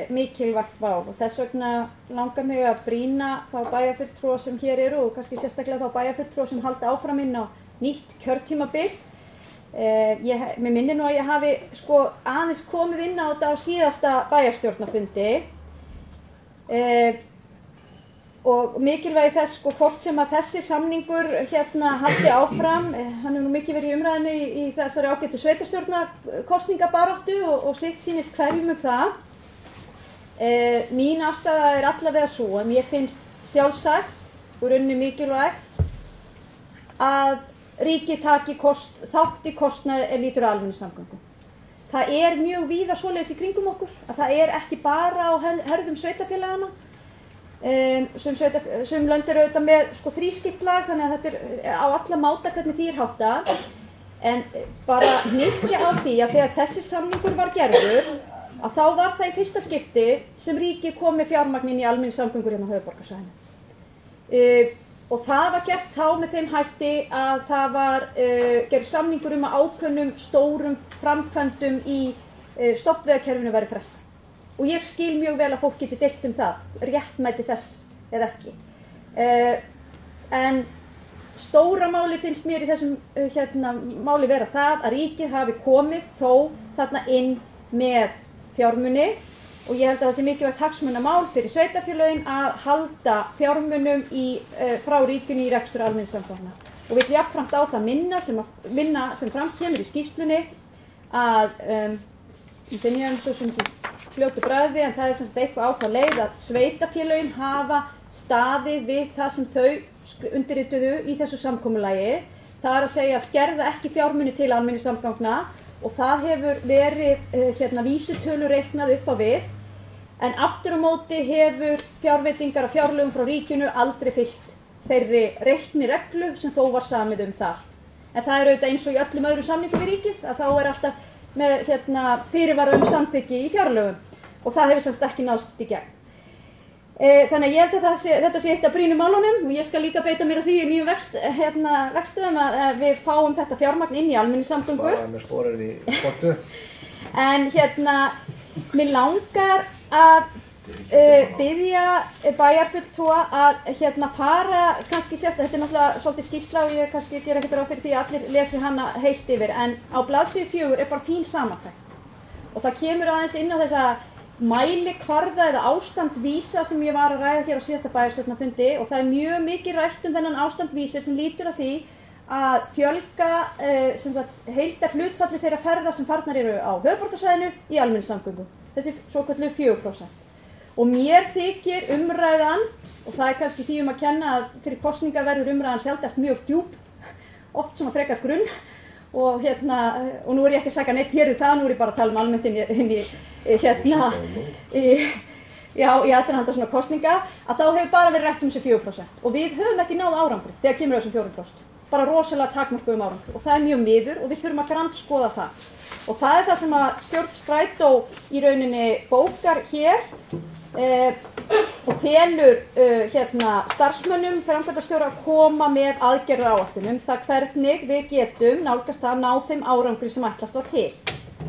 mikilvægt mál og þess vegna langar mig að brýna þá bæjarfulltrúa sem hér eru og kannski sérstaklega þá bæjarfulltrúa sem halda áfram inn á nýtt kjörtímabil. Mér minnir nú að ég hafi sko aðeins komið inn á þetta á síðasta bæjarstjórnarfundi. Og mikilvægi þess sko hvort sem að þessi samningur haldi áfram, hann hefur nú mikið verið í umræðinu í þessari ágætu sveitarstjórnarkosningabaráttu og sitt sýnist hverjum það. Mín afstaða er allavega svo að mér finnst sjálfsagt og rauninni mikilvægt að ríkið taki þátt í kostnaði lítur að almenningssamgöngum. Það er mjög víða svoleiðis í kringum okkur að það er ekki bara á herðum sveitarfélagana. Sum lönd eru auðvitað með sko þrískipt lag þannig að þetta er á alla máta hvernig því er háttað en bara hnykkja á því að þegar þessi samningur var gerður að þá var það í fyrsta skipti sem ríkið kom með fjármagnin í almenningssamgöngur hérna á höfuðborgarsvæðinu og það var gert þá með þeim hætti að það var gerð samningur að ákveðnum stórum framkvæmdum í stofnvegakerfinu verið frestað. Og ég skil mjög vel að fólk geti deilt það, réttmæti þess eða ekki. En stóra máli finnst mér í þessum máli vera það að ríkið hafi komið þó þarna inn með fjármuni og ég held að það sé mikilvægt hagsmunamál fyrir sveitarfélögin að halda fjármunum frá ríkinu í rekstur almenningssamgangna. Og vill jafnframt á það minna sem fram kemur í skýrslunni að ég ég svo sem fljótu bragði en það er sem sagt eitthvað á það leið að sveitarfélögin hafa staðið við það sem þau undirrituðu í þessu samkomulagi. Það er að segja að skerða ekki fjármuni til almenningssamgangna og það hefur verið vísitölu reiknað upp á við en aftur á móti hefur fjárveitingar og fjárlögum frá ríkinu aldrei fylgt þeirri reiknireglu sem þó var samið þar. En það er auðvitað eins og í öllum öðrum samningum við ríkið að þá er alltaf með fyrirvara samþykki í fjárlögum og það hefur semst ekki náðst í gegn. Þannig að ég held að þetta sé eitt af brýnum málunum og ég skal líka beita mér á því í nýjum vegstöðum að við fáum þetta fjármagn inn í almenningssamgöngur. Bara með sporir í spottu. En mér langar að biðja bæjarfulltrúa að fara kannski sérst, þetta náttúrulega svolítið skýrsla og ég kannski gera ekkert ráð fyrir því að allir lesi hana heilt yfir, en á blaðsíðu 4 bara fín samantekt og það kemur aðeins inn á þessa mælikvarða eða ástandvísa sem ég var að ræða hér á síðasta bæjarstjórnarfundi og það mjög mikið rætt þennan ástandvísir sem lítur að því að fjölga heildarhlutfalli þeirra ferða sem farnar eru á höfuðborgarsvæðinu í almenningssamgöngum, þessi svokölluðu 4%. Og mér þykir umræðan, og það kannski því að kenna að fyrir kosninga verður umræðan sjaldast mjög djúp, oft svona frekar grunn, og nú ég ekki að segja neitt hér það, nú ég bara að tala almennt inn í aðdraganda svona kosninga, að þá hefur bara verið rætt þessi 4% og við höfum ekki náð árangri þegar kemur þessum 4%, bara rosalega takmörkuðum árangri og það mjög miður og við þurfum að grandskoða það og það það sem að stjórn Strætó í rauninni bókar hér og felur starfsmönnum framkvæmdastjóra að koma með aðgerðaáætlun það hvernig við getum nálgast að ná þeim árangri sem ætlast var til.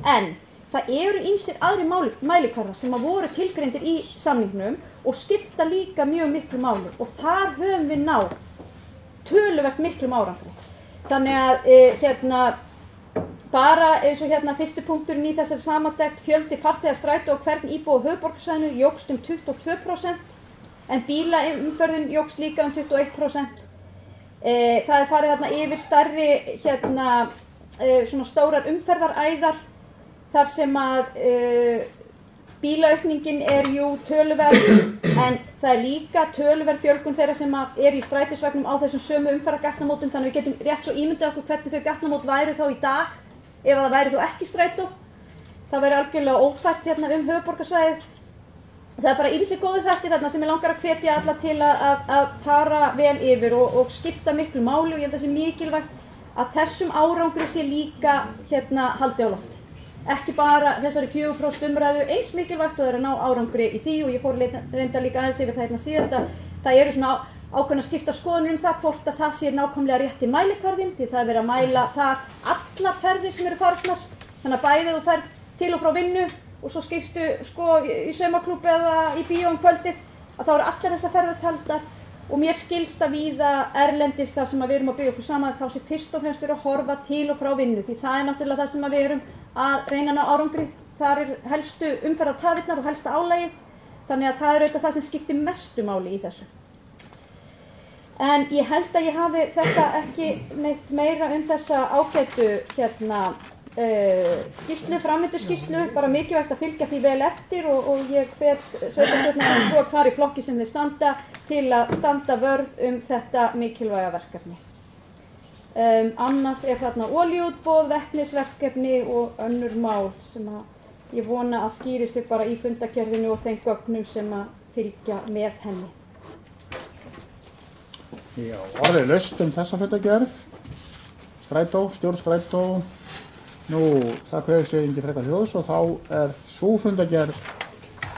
En það eru ýmsir aðri mælikvarðar sem voru tilgreindir í samningnum og skipta líka mjög miklu máli og þar höfum við náð töluvert miklum árangri. Þannig að bara eins og fyrsti punkturinn í þessari samantekt fjöldi farþega Strætó og hvern íbúa á höfuðborgarsvæðinu jókst 22% en bílaumferðin jókst líka 21%. Það farið þarna yfir stærri svona stórar umferðaræðar þar sem að bílaaukningin jú töluverð en það líka töluverð fjölgun þeirra sem í strætisvagnum á þessum sömu umferðargatnamótum þannig við getum rétt svo ímyndað okkur hvernig þau gatnamót væru þá í dag ef það væri þó ekki Strætó. Það væri algjörlega ófært höfuðborgarsvæðið. Það bara ýmsir góðir þættir þarna sem ég langar að hvetja alla til að fara vel yfir og skipta miklu máli og ég held að það sé mikilvægt að þessum árangri sé líka haldið á lofti. Ekki bara þessari 4% umræðu eins mikilvægt og það að ná árangri í því og ég fór reynda líka aðeins yfir það síðasta. Það eru svona ákveðna skipta skoðunum það hvort að það sé nákvæmlega rétti mælikvarðinn því það verið að mæla það allar ferðir sem eru farnar. Þannig að bæði þú ferð til og frá vinnu og svo skikstu í saumaklúbb eða í bíó kvöldið að þá eru allar þessar ferðir taldar og mér skilst að víða erlendis þar sem við erum að byggja okkur saman þá sé fyrst og fremst að horfa til og frá vinnu því það náttúrulega það sem við erum að reyna ná árangri. Þar helstu umferðartafirnar og helsta álagið þannig að það auðvitað það sem skiptir mestu máli í þessu. En ég held að ég hafi þetta ekki neitt meira þessa ágætu skýrslu, framvinduskýrslu, bara mikilvægt að fylgja því vel eftir og ég hvet sveitarstjórnarmenn svo hvar í flokki sem þeir standa til að standa vörð þetta mikilvæga verkefni. Annars þarna olíuútboð, vetnisverkefni og önnur mál sem ég vona að skýri sig bara í fundagerðinu og þeim gögnum sem fylgja með henni. Já, orðið laust þessa fundagerð. Strætó, stjórn Strætó. Nú, það kveður sig ekki frekar hljóðs og þá sú fundagerð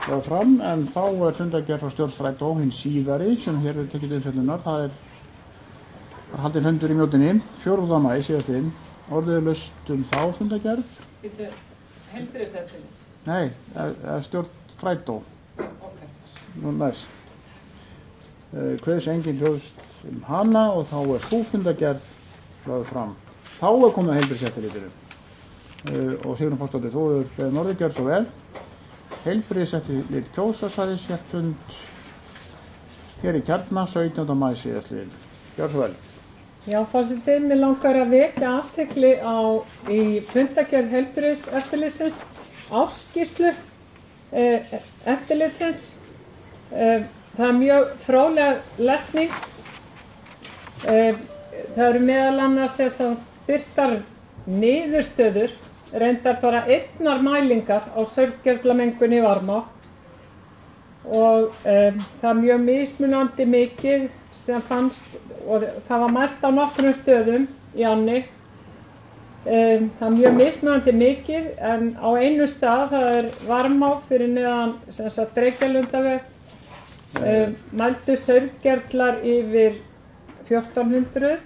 lögð fram en þá fundagerð frá stjórn Strætó hinn síðari sem hér tekið umfjöllunar. Það haldinn fundur í Mjóddinni 4. maí síðastliðinn. Orðið laust þá fundagerð. Þetta heilbrigðiseftirlit? Nei, stjórn Strætó. Ok. Nú næst. Kveður sig engin hljóðs hana og þá sú fundagerð lögð fram. Þá komið heilbrigðiseftirlitinu. Og Sigrún Pálsdóttir, þú hefur beðið orðið, gjörðu svo vel. Heilbrigðiseftirlit Kjósarsvæðis hélt fund hér í Kjarna 17. maí síðastliðinn. Gjörðu svo vel. Já, forseti, mig langar að vekja athygli í fundagerð heilbrigðiseftirlitsins, ársskýrslu eftirlitsins. Það mjög fróðleg lesning. Það eru meðal annars birtar niðurstöður reyndar bara einnar mælingar á saurgerlamengun í Varmá og það mjög mismunandi mikið sem fannst og það var mælt á nokkrum stöðum í ánni. Það mjög mismunandi mikið en á einu stað það Varmá fyrir neðan Reykjalundaveg Mældu saurgerlar yfir 1400.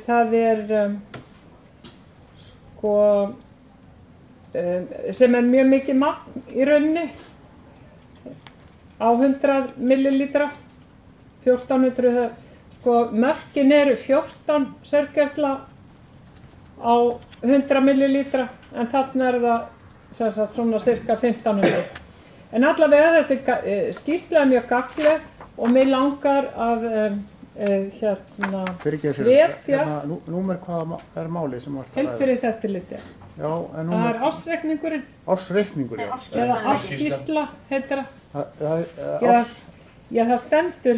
Það sem mjög mikið magn í rauninni á 100 millilítra. 1400, mörkin eru 14 saurgerla á 100 millilítra en þarna það sem sagt svona cirka 1500. En allavega þessi skýrsla mjög gagnleg og mig langar að númer hvað málið sem var heilbrigðiseftirliti. Já, en það ársreikningurinn. Ársreikningur, já. Eða ársskýrsla heitir það. Já, það stendur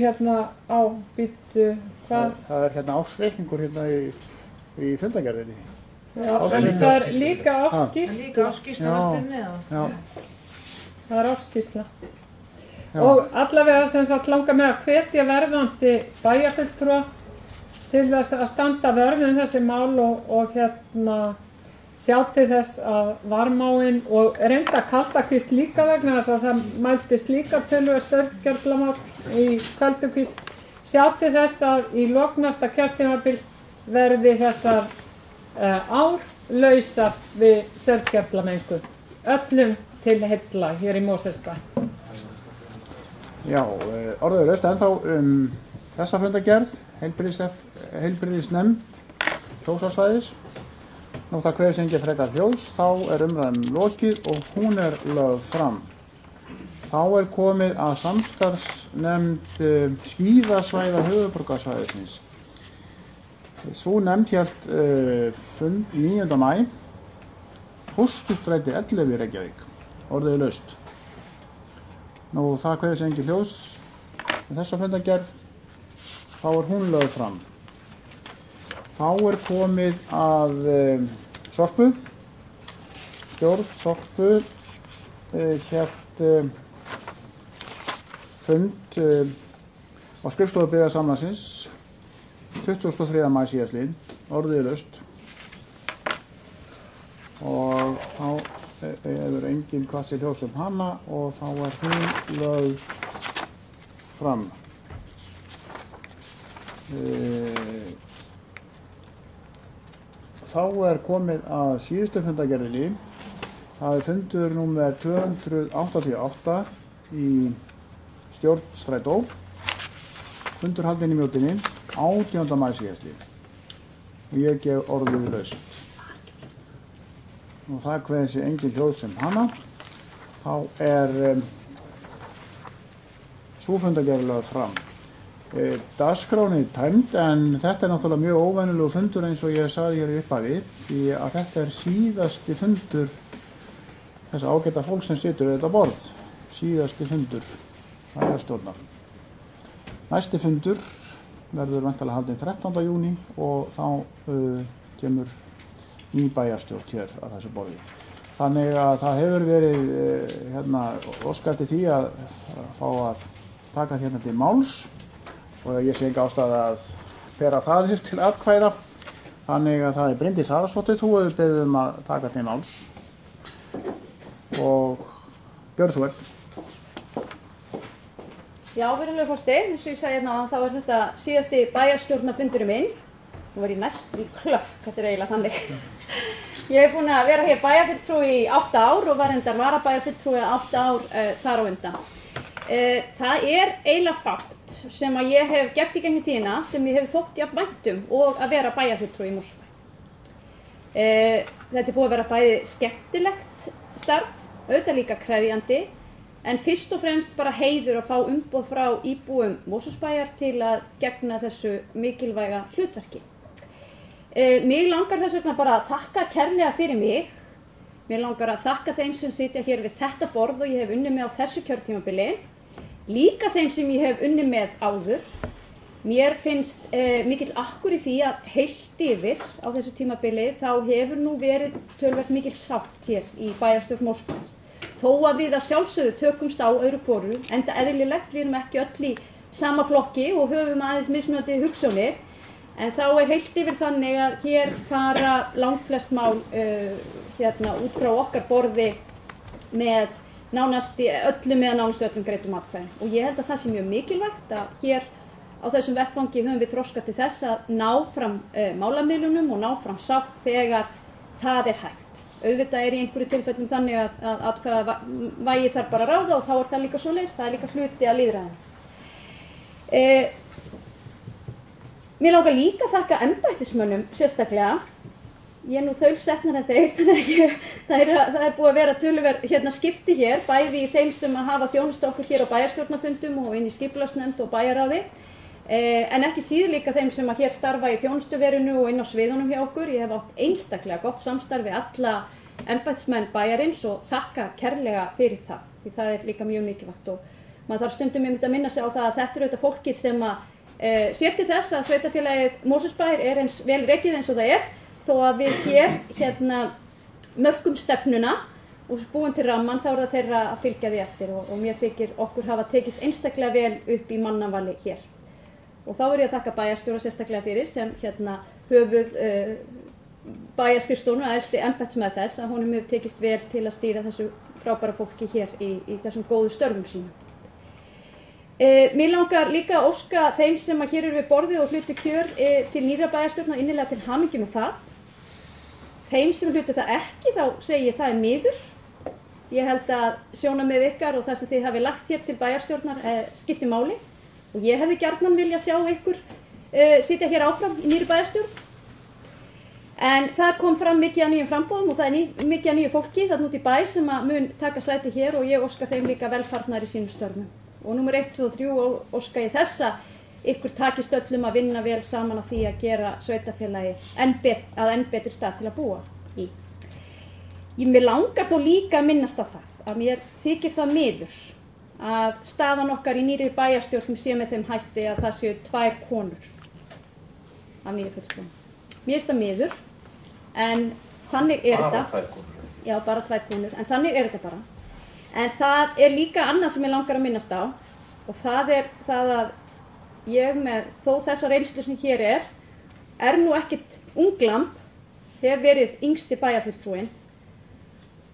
á býttu hvað. Það ársreikningur í fundargerðinni. Já, en það líka ársskýrsla. Líka ársskýrsla eftir neðan. Já. Það ársskýrsla. Og allavega sem sagt langar mig að hvetja verðandi bæjarfulltrúa til þess að standa vörð þessi mál og sjá til þess að Varmáin og reynda Kaldakvísl líka vegna þess að það mæltist líka töluvert saurgerlamagn í Kaldakvísl. Sjá til þess að í lok næsta kjörtímabils verði þessar ár lausar við saurgerlamengun. Öllum til heilla hér í Mosfellsbæ. Já, orðið laust ennþá þessa fundargerð, heilbrigðisnefnd kjósarsvæðis. Nú það kveðs engin frekar hljóðs, þá umræðan lokið og hún lögð fram. Þá komið að samstarfsnefnd skíðasvæða höfuðborgarsvæðisins. Sú nefnd hélt fund 9. maí, Pósthússtræti 11 í Reykjavík, orðið laust. Nú það kveðs engin hljóðs með þessa fundargerð, þá hún lögð fram. Þá komið að Sorpu. Stjórn Sorpu hélt fund á skrifstofu byggðasamlagsins 23. maí síðastliðinn, orðið laust. Og þá engin kvassi ljós hana og þá hún lögð fram. Þá komið að síðustu fundargerðinni. Það fundur númer 288 í stjórn Strætó. Fundur haldinn í Mjóddinni 18. maí síðastliðinn. Og ég gef orðið laust. Og það kveðið sér engin hljóðs hana. Þá sú fundargerð lögð fram. Dagskráin tæmd en þetta náttúrulega mjög óvenjulegu fundur eins og ég sagði hér í upphafi því að þetta síðasti fundur þessa ágæta fólk sem situr við þetta borð. Síðasti fundur bæjarstjórnar. Næsti fundur verður væntanlega haldinn 13. júní og þá kemur ný bæjarstjórn hér að þessu borði. Þannig að það hefur verið óskað eftir því að fá að taka hérna til máls og ég sé ekki ástæðu að bera það upp til atkvæða. Þannig að það Bryndís Haraldsdóttir, þú hefur beðið að taka til máls og gjörðu svo vel. Já, virðulegur forseti, eins og ég sagði hérna áðan, þá þetta síðasti bæjarstjórnarfundurinn minn. Nú var ég næst í klökk, þetta eiginlega þannig. Ég búin að vera hér bæjarfulltrúi í 8 ár og var reyndar varabæjarfulltrúi 8 ár þar á undan. Það eiginlega fátt sem að ég hef gert í gegnum tíðina sem ég hef þótt jafn vænt og að vera bæjarfulltrúi í Mosfellsbæ. Þetta búið að vera bæði skemmtilegt starf, auðvitað líka krefjandi, en fyrst og fremst bara heiður að fá umboð frá íbúum Mosfellsbæjar til að gegna þessu mikilvæga hlutverki. Mig langar þess vegna bara að þakka kærlega fyrir mig. Mér langar að þakka þeim sem sitja hér við þetta borð og ég hef unnið með á þessu kjörtímabili. Líka þeim sem ég hef unnið með áður. Mér finnst mikill akkur í því að heilt yfir á þessu tímabili þá hefur nú verið töluvert mikil sátt hér í bæjarstjórn Mosfellsbæjar. Þó að við að sjálfsögðu tökumst á öðru hvoru, enda eðlilegt, við erum ekki öll í sama flokki og höfum aðeins mismunandi hugsjónir. En þá heilt yfir þannig að hér fara langflest mál út frá okkar borði með nánast í öllum eða nánast öllum greiddum atkvæðum. Og ég held að það sé mjög mikilvægt að hér á þessum vettvangi höfum við þroska til þess að ná fram málamiðlunum og ná fram sátt þegar það er hægt. Auðvitað í einhverju tilfellum þannig að atkvæðavægi þarf bara að ráða og þá er það líka svoleiðis, það er líka hluti að lýðræðinu. Mér langar líka að þakka embættismönnum sérstaklega. Ég er nú þaulsetnar en þeir, þannig að það er búið að vera töluverð skipti hér, bæði í þeim sem að hafa þjónustu okkur hér á bæjarstjórnarfundum og inn í skipulagsnefnd og bæjarráði, en ekki síður líka þeim sem að hér starfa í þjónustuverinu og inn á sviðunum hjá okkur. Ég hef átt einstaklega gott samstarf við alla embættismenn bæjarins og þakka kærlega fyrir það, því það er líka mjög mikilvægt og maður þarf stundum að minna sig á það að þetta er auðvitað fólkið sem að sér til þess að sveitarfélagið Mosfellsbær er eins vel rekið eins og það er, þó að við hér mörkum stefnuna og búum til ramman, þá er það þeirra að fylgja því eftir og mér þykir okkur hafa tekist einstaklega vel upp í mannavali hér. Og þá er ég að þakka bæjarstjóra sérstaklega fyrir sem höfuð bæjarskrifstofunnar, æðsti embættismaður þess, að honum hefur tekist vel til að stýra þessu frábæra fólki hér í þessum góðu störfum sínum. Mér langar líka að óska þeim sem að hér eru við borðið og hlutu kjör til nýrra bæjarstjórnar innilega til hamingju með það. Þeim sem hlutu það ekki, þá segi ég það er miður. Ég held að sjónarmið ykkar og það sem þið hafi lagt hér til bæjarstjórnar skipti máli og ég hefði gjarnan vilja sjá ykkur sitja hér áfram í nýrri bæjarstjórn. En það kom fram mikið af nýjum framboðum og það er mikið af nýju fólki þarna út í bæ sem að mun taka sæti hér og ég óska þeim líka velfarnar í sínum störfum. Og númer 1, 2 og 3 óska ég þess að ykkur takist öllum að vinna vel saman að því að gera sveitarfélagi enn betri stað til að búa í. Mér langar þó líka að minnast á það að mér þykir það miður að staðan okkar í nýrri bæjarstjórn sé með þeim hætti að það séu 2 konur af nýju fulltrúum. Mér finnst það miður, en þannig er þetta. Bara 2 konur? Já, bara 2 konur, en þannig er þetta bara. En það er líka annað sem ég langar að minnast á og það er það að ég með þó þessa reynslu sem hér er nú ekkert unglamb, hef verið yngsti bæjarfulltrúinn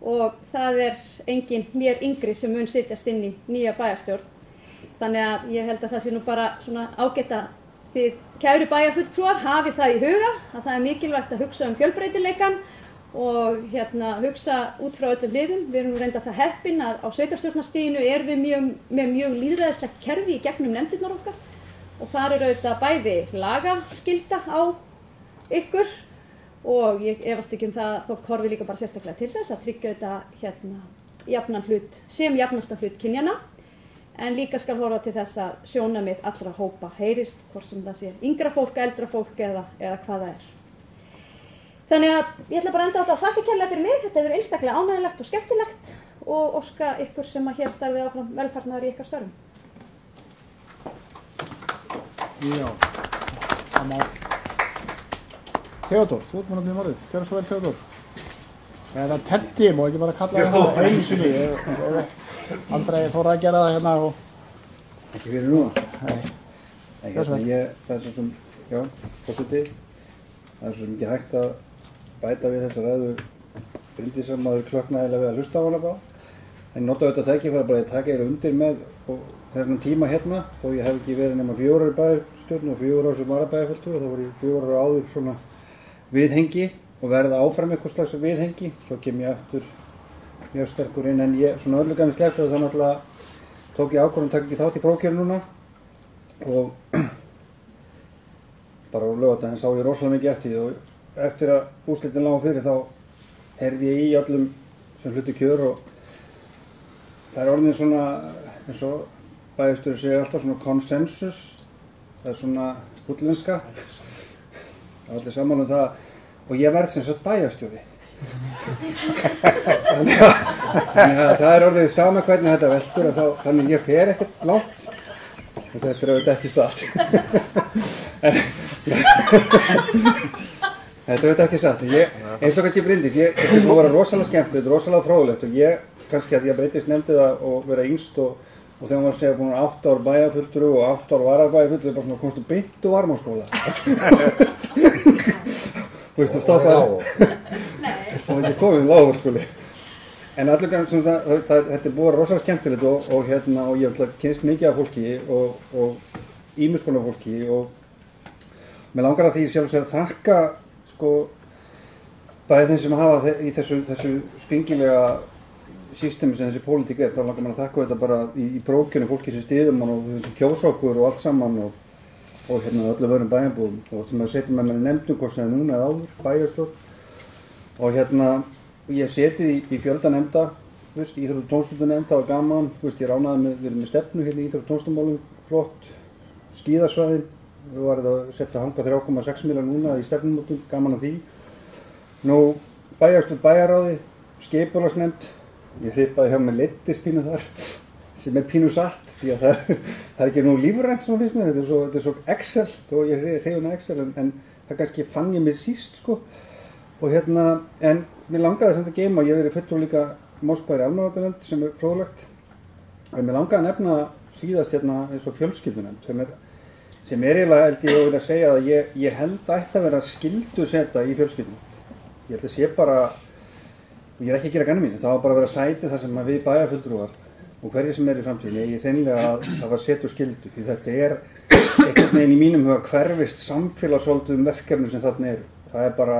og það er engin mér yngri sem mun sitjast inn í nýja bæjarstjórn. Þannig að ég held að það sé nú bara svona ágætt að þið kæru bæjarfulltrúar hafið það í huga að það er mikilvægt að hugsa fjölbreytileikann og hugsa út frá öllum hliðum. Við erum reynda það heppin að á sveitarstjórnarstiginu erum við með mjög lýðræðislegt kerfi í gegnum nefndirnar okkar og þar er auðvitað bæði lagaskylda á ykkur og ég efast ekki það að fólk horfi líka bara sérstaklega til þess að tryggja auðvitað jafnan hlut sem jafnasta hlut kynjana en líka skal horfa til þess að sjónarmið allra hópa heyrist, hvort sem það sé yngra fólk, eldra fólk eða hvað það er. Þannig að ég ætla bara að enda á þetta að þakka kærlega fyrir mig. Þetta hefur einstaklega ánægilegt og skemmtilegt og óska ykkur sem að hér starfið áfram velfarnaðar í ykkar störfum. Já, það má. Theodór, þú ert múin að byrja orðið. Gjörðu svo vel, Theodór. Eða Teddy, má ekki bara kalla það einu sinni. Aldrei þóra að gera það hérna og... Ekki fyrir núna. Nei. Það er svo sem, já, forseti. Það er svo mikið hægt að bæta við þessa ræðu Bryndísar sem maður klöknaðilega við að hlusta á hana bara. En nota auðvitað tækifæri bara að taka þér undir með þennan tíma hérna, þó ég hef ekki verið nema 4 ára í bæjarstjórn og 4 ára sem varabæjarfulltrúi, þá var ég 4 ára áður svona viðhengi og verða áfram eitthvað slags viðhengi, svo kem ég aftur mjög sterkur inn, en ég svona örlugammislegt og þá náttúrulega tók ég ákvörðun að taka ekki þátt í prófkjöri núna og bara á laugardaginn sá ég rosalega mikið eftir því og eftir að úrslitin lágu fyrir þá heyrði ég í öllum sem hlutu kjör og það er orðin svona eins og bæjarstjóri segir alltaf svona konsensus, það er svona spútlenska, það er allir sammála það og ég verð sem sagt bæjarstjóri. Þannig að það er orðið sama hvernig þetta veldur og þannig ég fer ekkert langt og þetta er auðvitað ekki satt. Þetta er auðvitað ekki satt. Eins og kannski Bryndís, þetta má vera rosalega skemmtilegt, rosalega fróðlegt og ég kannski að ég breytist nefndi það og vera yngst og þegar maður segja búin 8 ár bæjarfulltrúi og 8 ár varabæjarfulltrúi, það er bara svona komstu beint úr varmárskóla. Þú veist að stoppa það. Það var ekki komið varmárskóli. En allur kannski þetta búið rosalega skemmtilegt og ég hef kynst mikið af fólki og ýmiss konar fólki og mér langar að því sjálf að þakka bæði þeim sem hafa í þessu skringilega systemi sem þessi pólitík þá langar maður að þakka þetta bara í brókjunni fólki sem styður mann og sem kjósa okkur og allt saman og öllu vörum bæjarbúðum og sem að setja með mér í nefndum hvort sem núna eða áður, bæjarstjórn og ég hef setið í fjölda nefnda, íþrótt- og tómstundunefnda og gaman, ég ránaði við erum með stefnu hérna í íþrótt- og tómstundumálum, flott, skíðasvæðin, við varum að setja að hanga 3,6 milljónir núna í stefnumótum, gaman að því. Nú, bæjarstjórn bæjarráði, skipulagsnefnd, ég hlipaði hjá með leittispínu þar, sem er pínu satt, því að það er ekki nú lífrænt svona fyrst með, þetta er svo Excel, og ég er hrifin af Excel, en það kannski fann ég mig síst, og en mér langaði samt að geyma, ég hef verið fulltrúi líka Mosbæri almannavarnanefnd sem er fróðlegt, en mér langaði að nefna síðast eins og fjölskyldunefnd, sem er eiginlega held ég að vilja segja að ég held ætti að vera skylduseta í fjölskyldunefnd. Ég held að sé bara, og ég er ekki að gera ganni mínu, það var bara að vera sæti þar sem við bæjarfulltrúar og hverju sem er í framtíðinni, ég hreinlega að það var setu skyldu, því þetta er einhvern veginn í mínum huga hverfist samfélagsholdum verkefnum sem þarna eru. Það er bara,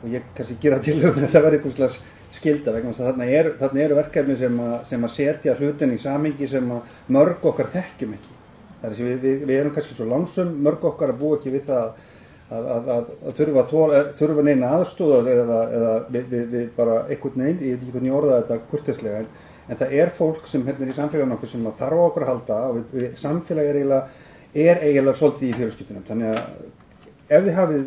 og ég kannski gera tillögur að það verði einhvers slags skylda vegna þess að þarna eru verkefni sem að setja hlutin í samhengi sem að mörg okkar þekkjum ekki. Það er þessi, við erum kannski svo lánsum, mörg okkar að búa ekki við það að þurfa neina aðstóða eða við bara einhvern veginn, ég veit ekki hvernig ég orða þetta kurteislega, en það er fólk sem er í samfélaginu okkur sem þarf á okkur að halda og samfélag er eiginlega svolítið í fjölskyldunum. Þannig að ef þið hafið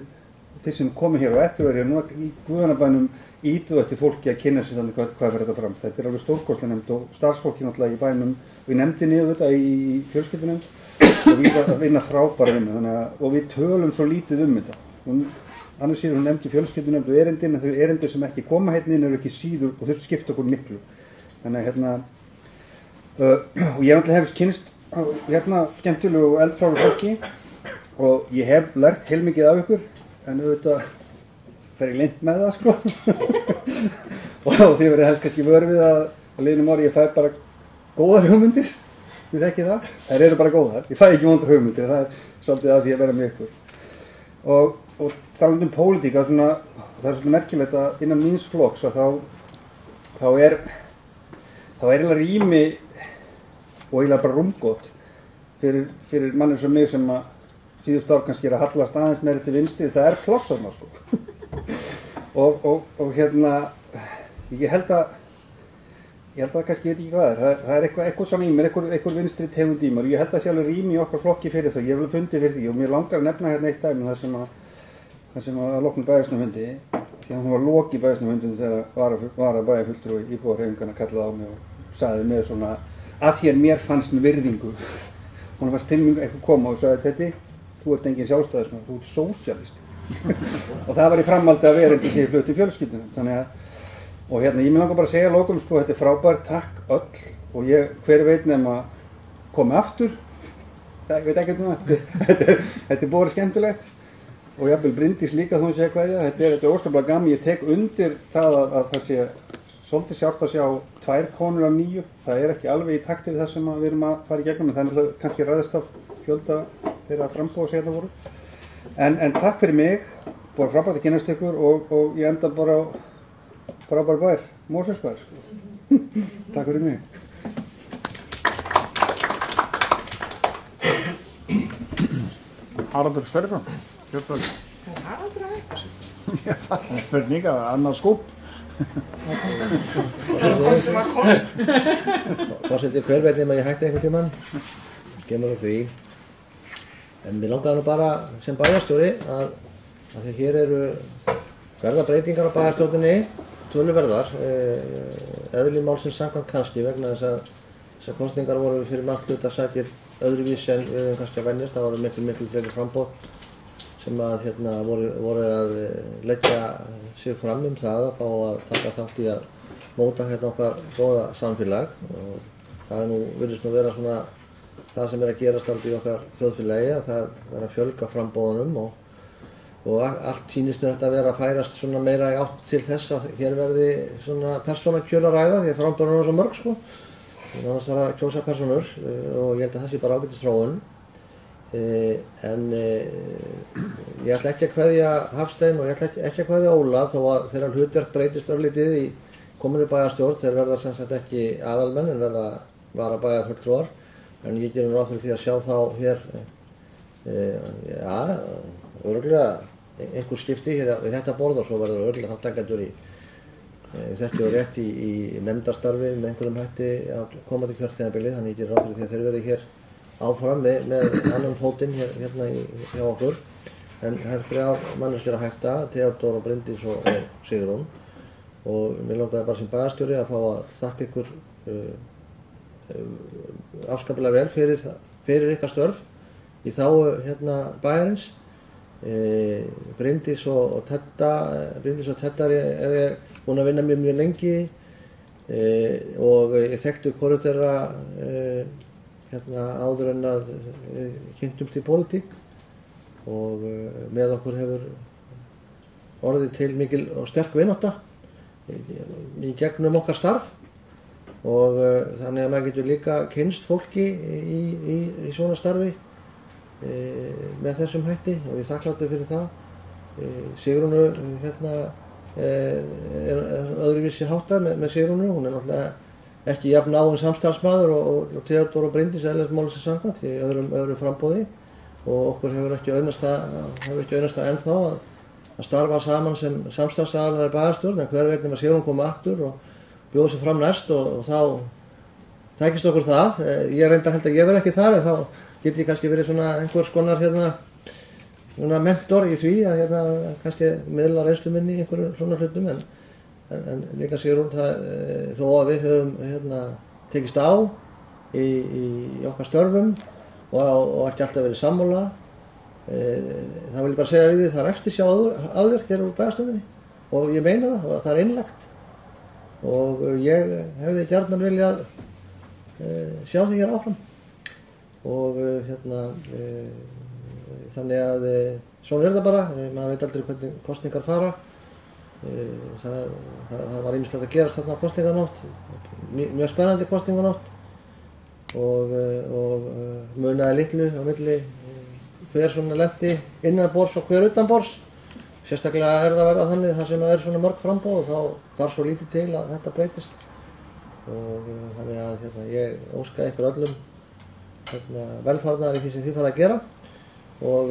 þeir sem komið hér og eftir verið núna í Guðanabænum ítu eftir fólki að kynna sér þannig hvað fyrir þetta fram. Þetta er alveg stórkostlega nefnd og starfsfólki náttúrulega í bænum og í nefndinni þetta í fjölskyldunum og við að vinna frábæra vinnu og við tölum svo lítið þetta. Annars síður hún nefndi fjölskyldunum og erindin, en þau erindir sem ekki koma hérna inn eru ekki síður og þau skipta okkur miklu. Þannig að og ég náttúrulega hef kynst skemmtilegu og eldfráru fólki og ég hef lært heilmikið af ykkur en auðvitað fer ég leynt með það og þið verið helst kannski vör við að liðnum ári ég fæ bara góðar hugmyndir, þið þekkið það, þær eru bara góðar, ég fæ ekki vondar hugmyndir, það er svolítið að því að vera með ykkur og talandi pólitík, það er svolítið merkilegt að innan míns flokks að þá er eiginlega rými og eiginlega bara rúmgott fyrir mannir sem mig sem að síðust ár kannski að hallast aðeins meira til vinstri, það er pláss þarna og ég held að kannski, ég veit ekki hvað það er eitthvað svona í mér, eitthvað vinstri tegund í mér og ég held að sé alveg rými í okkar flokki fyrir þau, ég hef alveg fundið fyrir því og mér langar að nefna hérna eitt dæmi það sem að loknum bæjarsnafhundi því að hún var loki bæjarsnafhundum þegar var að bæjarfulltrúi íbúahreyfinganna kallaði á mig og sagði með svona að því að mér fannst með virðingu hún fannst til mig eitthvað koma og sagði þetta þú ert engin sjálfstæðismaður, þú ert sósíalisti og það var í framhaldi að vera þessi flutt í fjölskyldunum þannig að og ég vil langa bara að segja lokum þetta er frábært, takk öll og hver veit nema komi aftur ég veit ekki þetta er búið skemmtilegt og jafnvel Bryndís líka þú segja hvað þetta er óskaplega gaman, ég tek undir það að það sé svolítið sjálft að sjá 2 konur af 9, það er ekki alveg í takti við það sem við erum að fara í gegnum en það er kannski ræðist af fjölda þeirra frambúða sem þetta voru en takk fyrir mig, búið frábært að kynast ykkur og ég enda bara frábær bær, Mosfellsbær takk fyrir mig Haraldur Sverrisson Haraldur að vekka það er spurning að annar skúp Forseti, hver veit nema ég hætti einhvern tímann kemur á því en mér langaði nú bara sem bæjarstjóri að því hér eru verða breytingar á bæjarstjórninni töluverðar eðli málsins samkvæmt kannski vegna þess að þessar kosningar voru fyrir margt hluta sakir öðruvísi en við höfum kannski að venjast það voru miklu fleiri framboð sem að voru að leggja sér fram það að fá að taka þátt í að móta okkar góða samfélag og það virðist nú vera svona það sem er að gerast alveg í okkar þjóðfélagi að það er að fjölga framboðunum og allt sýnist mér þetta að vera að færast svona meira í átt til þess að hér verði svona persónakjör að ræða því að frambjörnum er svo mörg sko. Það þarf að kjósa persónur og ég held að það sé bara ágætis þróun. En ég ætla ekki að kveðja Hafstein og ég ætla ekki að kveðja Ólaf þó að þeirra hlutverk breytist örlítið í komandi bæjarstjórn. Þeir verða sem sagt ekki aðalmenn en verða vara bæjarfulltrúar, en ég gerir ráð fyrir því að sjá þá hér örugglega einhver skipti hér við þetta borð og svo verður örugglega þátttakendur í þetta rétt í nefndarstarfi með einhverjum hætti á komandi kjörtímabili, þannig ég gerir ráð fyrir því að þeir verði hér áfram með annan fótinn hérna hjá okkur. En það er 3 manneskjur að hætta, Theodór og Bryndís og Sigrún, og mér langaði bara sem bæjarstjóri að fá að þakka ykkur afskaplega vel fyrir ykkar störf í þágu hérna bæjarins. Bryndís og Tedda er búin að vinna mjög lengi og ég þekkti hvoru þeirra hérna áður en að við kynntumst í pólitík og með okkur hefur orðið til mikil og sterk vinátta í gegnum okkar starf og þannig að maður getur líka kynnst fólki í svona starfi með þessum hætti og ég þakkláttur fyrir það. Sigrúnu hérna er öðruvísi háttar með Sigrúnu, hún er náttúrulega ekki jafn náinn samstarfsmaður og Theodór og Bryndís eðlismálsins samkvæmt í öðru framboði og okkur hefur ekki auðnast það ennþá að starfa saman sem samstarfsaðilar í bæjarstjórn, en hver veginn að Sigrún komi aftur og bjóði sig fram næst og þá tækist okkur það. Ég reyndar held að ég verð ekki þar en þá geti ég kannski verið svona einhvers konar hérna mentor í því að kannski miðla reynslu minni í einhverjum svona hlutum en líka Sigrún þó að við höfum tekist á í okkar störfum og ekki alltaf verið sammála. Það vil ég bara segja við því það er eftirsjá áður hér úr bæjarstjórninni og ég meina það og það er innlagt og ég hefði gjarnan viljað sjá því hér áfram og þannig að svona er það bara, maður veit aldrei hvernig kosningar fara. Það var ýmislegt að gerast þarna á kosninganótt, mjög spennandi kosninganótt og munaði litlu á milli hver svona lenti innanborðs og hver utanborðs. Sérstaklega er það að verða þannig þar sem er svona mörg framboð og þá þarf svo lítið til að þetta breytist og þannig að ég óska ykkur öllum velfarnaðar í því sem þið fara að gera og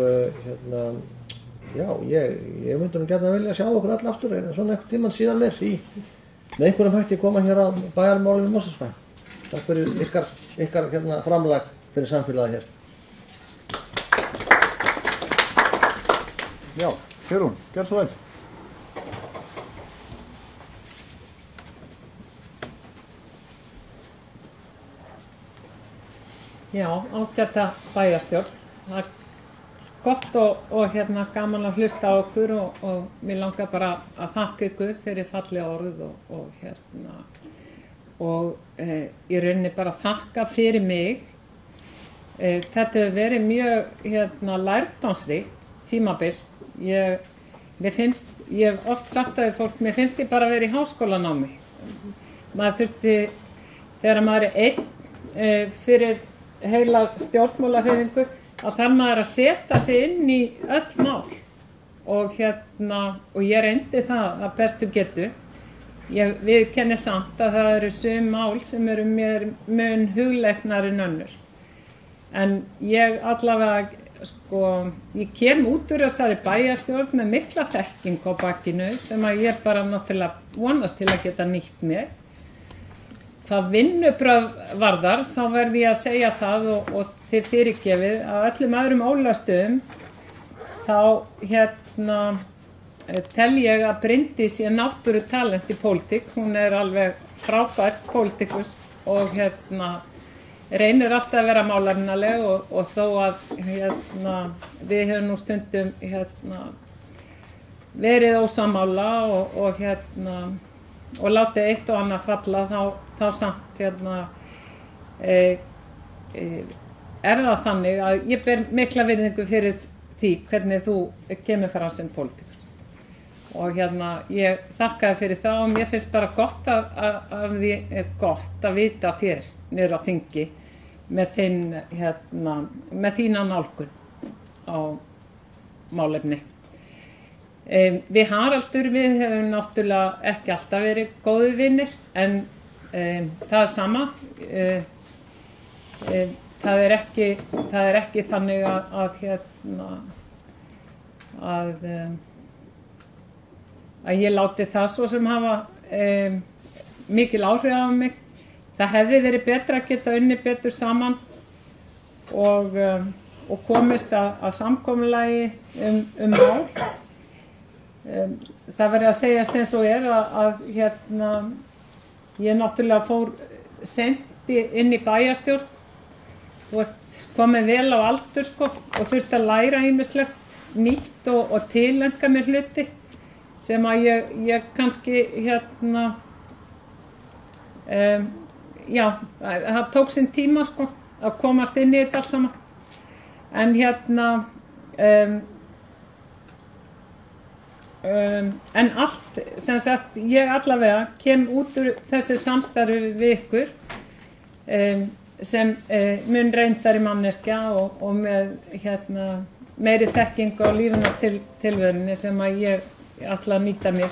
já, ég myndi gjarnan vilja sjá okkur öll aftur en svona einhvern tímann síðan mér með einhverjum hætti koma hér á bæjarmálum í Mosfellsbæ. Takk fyrir ykkar framlag fyrir samfélagið hér. Já, Sigrún, gerð svo vel. Já, ágæta bæjarstjórn. Það er gott og gaman að hlusta á okkur og mér langar bara að þakka ykkur fyrir fallega orð og í rauninni bara þakka fyrir mig. Þetta hefur verið mjög lærdómsríkt tímabil. Ég hef oft sagt það við fólk, mér finnst ég bara að vera í háskólanámi. Maður þurfti, þegar maður er einn fyrir heila stjórnmálahreyfingu, að þarf maður að setja sig inn í öll mál og ég reyndi það að bestu getu. Ég viðurkenni samt að það eru sum mál sem eru mér mun hugleiknari en önnur. En ég allavega, ég kem út úr þessari bæjarstjórn með mikla þekking á bakinu sem að ég bara náttúrulega vonast til að geta nýtt mér. Hvað vinnubrögð varðar, þá verði ég að segja það og þið fyrirgefið að öllum öðrum ólastöðum þá tel ég að Bryndís sé náttúru talent í pólitík. Hún er alveg frábær pólitíkus og reynir alltaf að vera málefnaleg og þó að við höfum nú stundum verið ósammála og látið eitt og annað falla þá samt er það þannig að ég ber mikla virðingu fyrir því hvernig þú kemur fram sem pólitíkur. Og ég þakkaði fyrir það og mér finnst bara gott að vita þér niður á þingi með þína nálgun á málefni. Við Haraldur, við hefum náttúrulega ekki alltaf verið góðir vinir, en það er sama. Það er ekki þannig að ég láti það svo sem hafa mikil áhrif á mig. Það hefði verið betra að geta unnið betur saman og komist að samkomulagi mál. Það verður að segjast eins og að ég náttúrulega fór seint inn í bæjarstjórn. Þú veist, komið vel á aldur og þurfti að læra ýmislegt nýtt og tileinka mér hluti sem að ég kannski það tók sinn tíma að komast inn í þetta allt saman. En en allt, sem sagt, ég allavega kem út úr þessu samstarfi við ykkur sem mun reyndari manneskja og með meiri þekkingu á lífinu tilverunni sem að ég ætla að nýta mér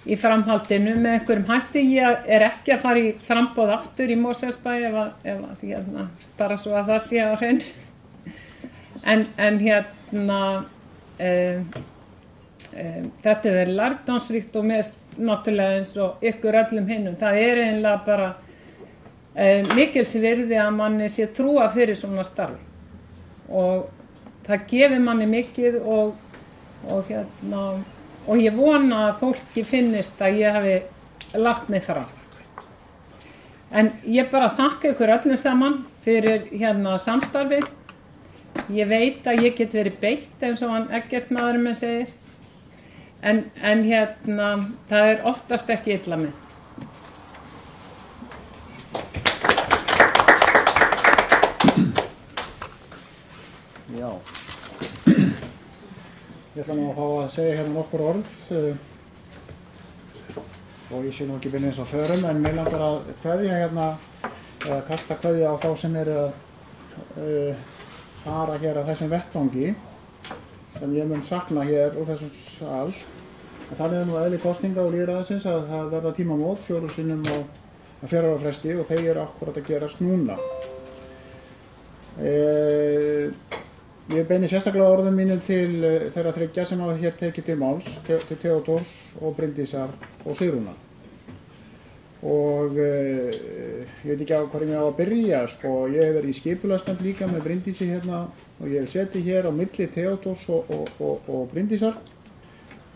í framhaldinu með einhverjum hætti. Ég er ekki að fara í framboð aftur í Mosfellsbæ ef bara svo að það sé á hreinu. En þetta er verið lærdómsríkt og mest náttúrulega eins og ykkur öllum hinnum. Það er eiginlega bara mikils virði að manni sé trúa fyrir svona starfi og það gefur manni mikið og ég vona að fólki finnist að ég hafi lagt mig fram. En ég bara þakka ykkur öllum saman fyrir samstarfið. Ég veit að ég get verið beitt eins og hann Eggert maðurinn minn segir. En það er oftast ekki illa með. Já. Ég ætla nú að fá að segja nokkur orð og ég sé nú ekki beinlínis á förum, en mig langar að kveðja eða kasta kveðja á þá sem eru að fara hér á þessum vettvangi sem ég mun sakna hér úr þessum sal. En þannig er nú eðli kosninga og lýðræðisins að það verða tímamót 4 sinnum á 4 ára fresti og þeir eru akkúrat að gerast núna. Ég beini sérstaklega orðum mínum til þeirra 3 sem hafa hér tekið til máls, til Theodórs og Bryndísar og Sigrúnar. Og ég veit ekki á hvað ég á að byrja, ég hef verið í skipulagsnefnd líka með Bryndísi og ég hef setið hér á milli Theodórs og Bryndísar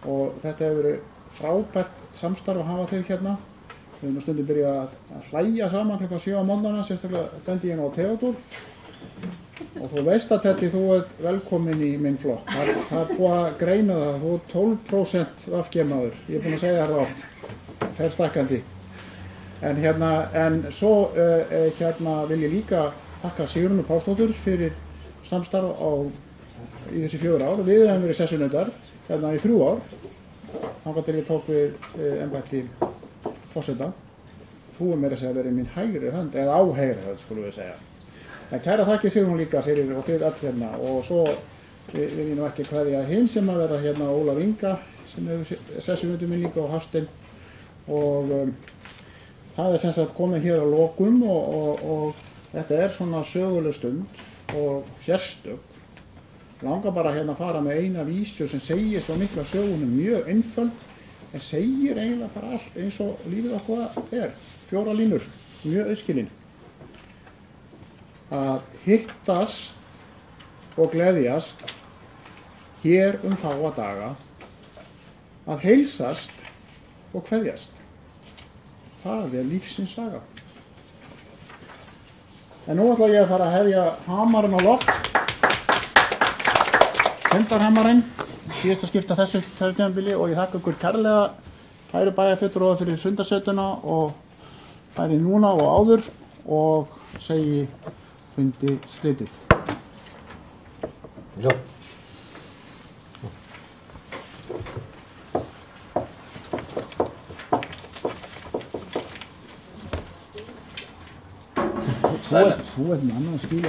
og þetta hefur verið frábært samstarf að hafa þau hérna. Við höfum stundum byrjað að hlæja saman klukkan 7 á morgnana, sérstaklega bendi ég á Theodór. Og þú veist að þetta, þú ert velkomin í minn flokk. Það er búið að greina það, þú ert 12% VG-maður. Ég er búinn að segja það oft, fer stakkandi. En svo vil ég líka þakka Sigrúnu Pálsdóttur fyrir samstarf í þessi 4 ár. Við hefum verið sessunautar í 3 ár, þangað til ég tók við embætti forseta. Þú er meira að segja verið mín hægri hönd, eða áhægri hönd, skulum við segja. En kæra þakki Sigrún líka fyrir og þið öll og svo vil ég nú ekki kveðja hinn sem að vera Ólaf Inga sem hefur sessunautur minn líka og Hafstein og það er sem sagt komið hér að lokum og þetta er svona söguleg stund og sérstök. Langar bara að fara með eina vísu sem segir svo mikla sögunum, mjög einföld en segir eiginlega bara allt eins og lífið okkur er. 4 línur, mjög auðskilin. Að hittast og gleðjast hér fáa daga, að heilsast og kveðjast. Það er lífsins saga. En nú ætla ég að fara að hefja hamarinn á loft. Fundarhamarinn, síðasta skipta þessu kjörtímabili og ég þakka ykkur kærlega kæru bæjarfulltrúar fyrir fundarsetuna og bæði núna og áður og segi fundi slitið. Já. Silence. Þú ert með annan stíl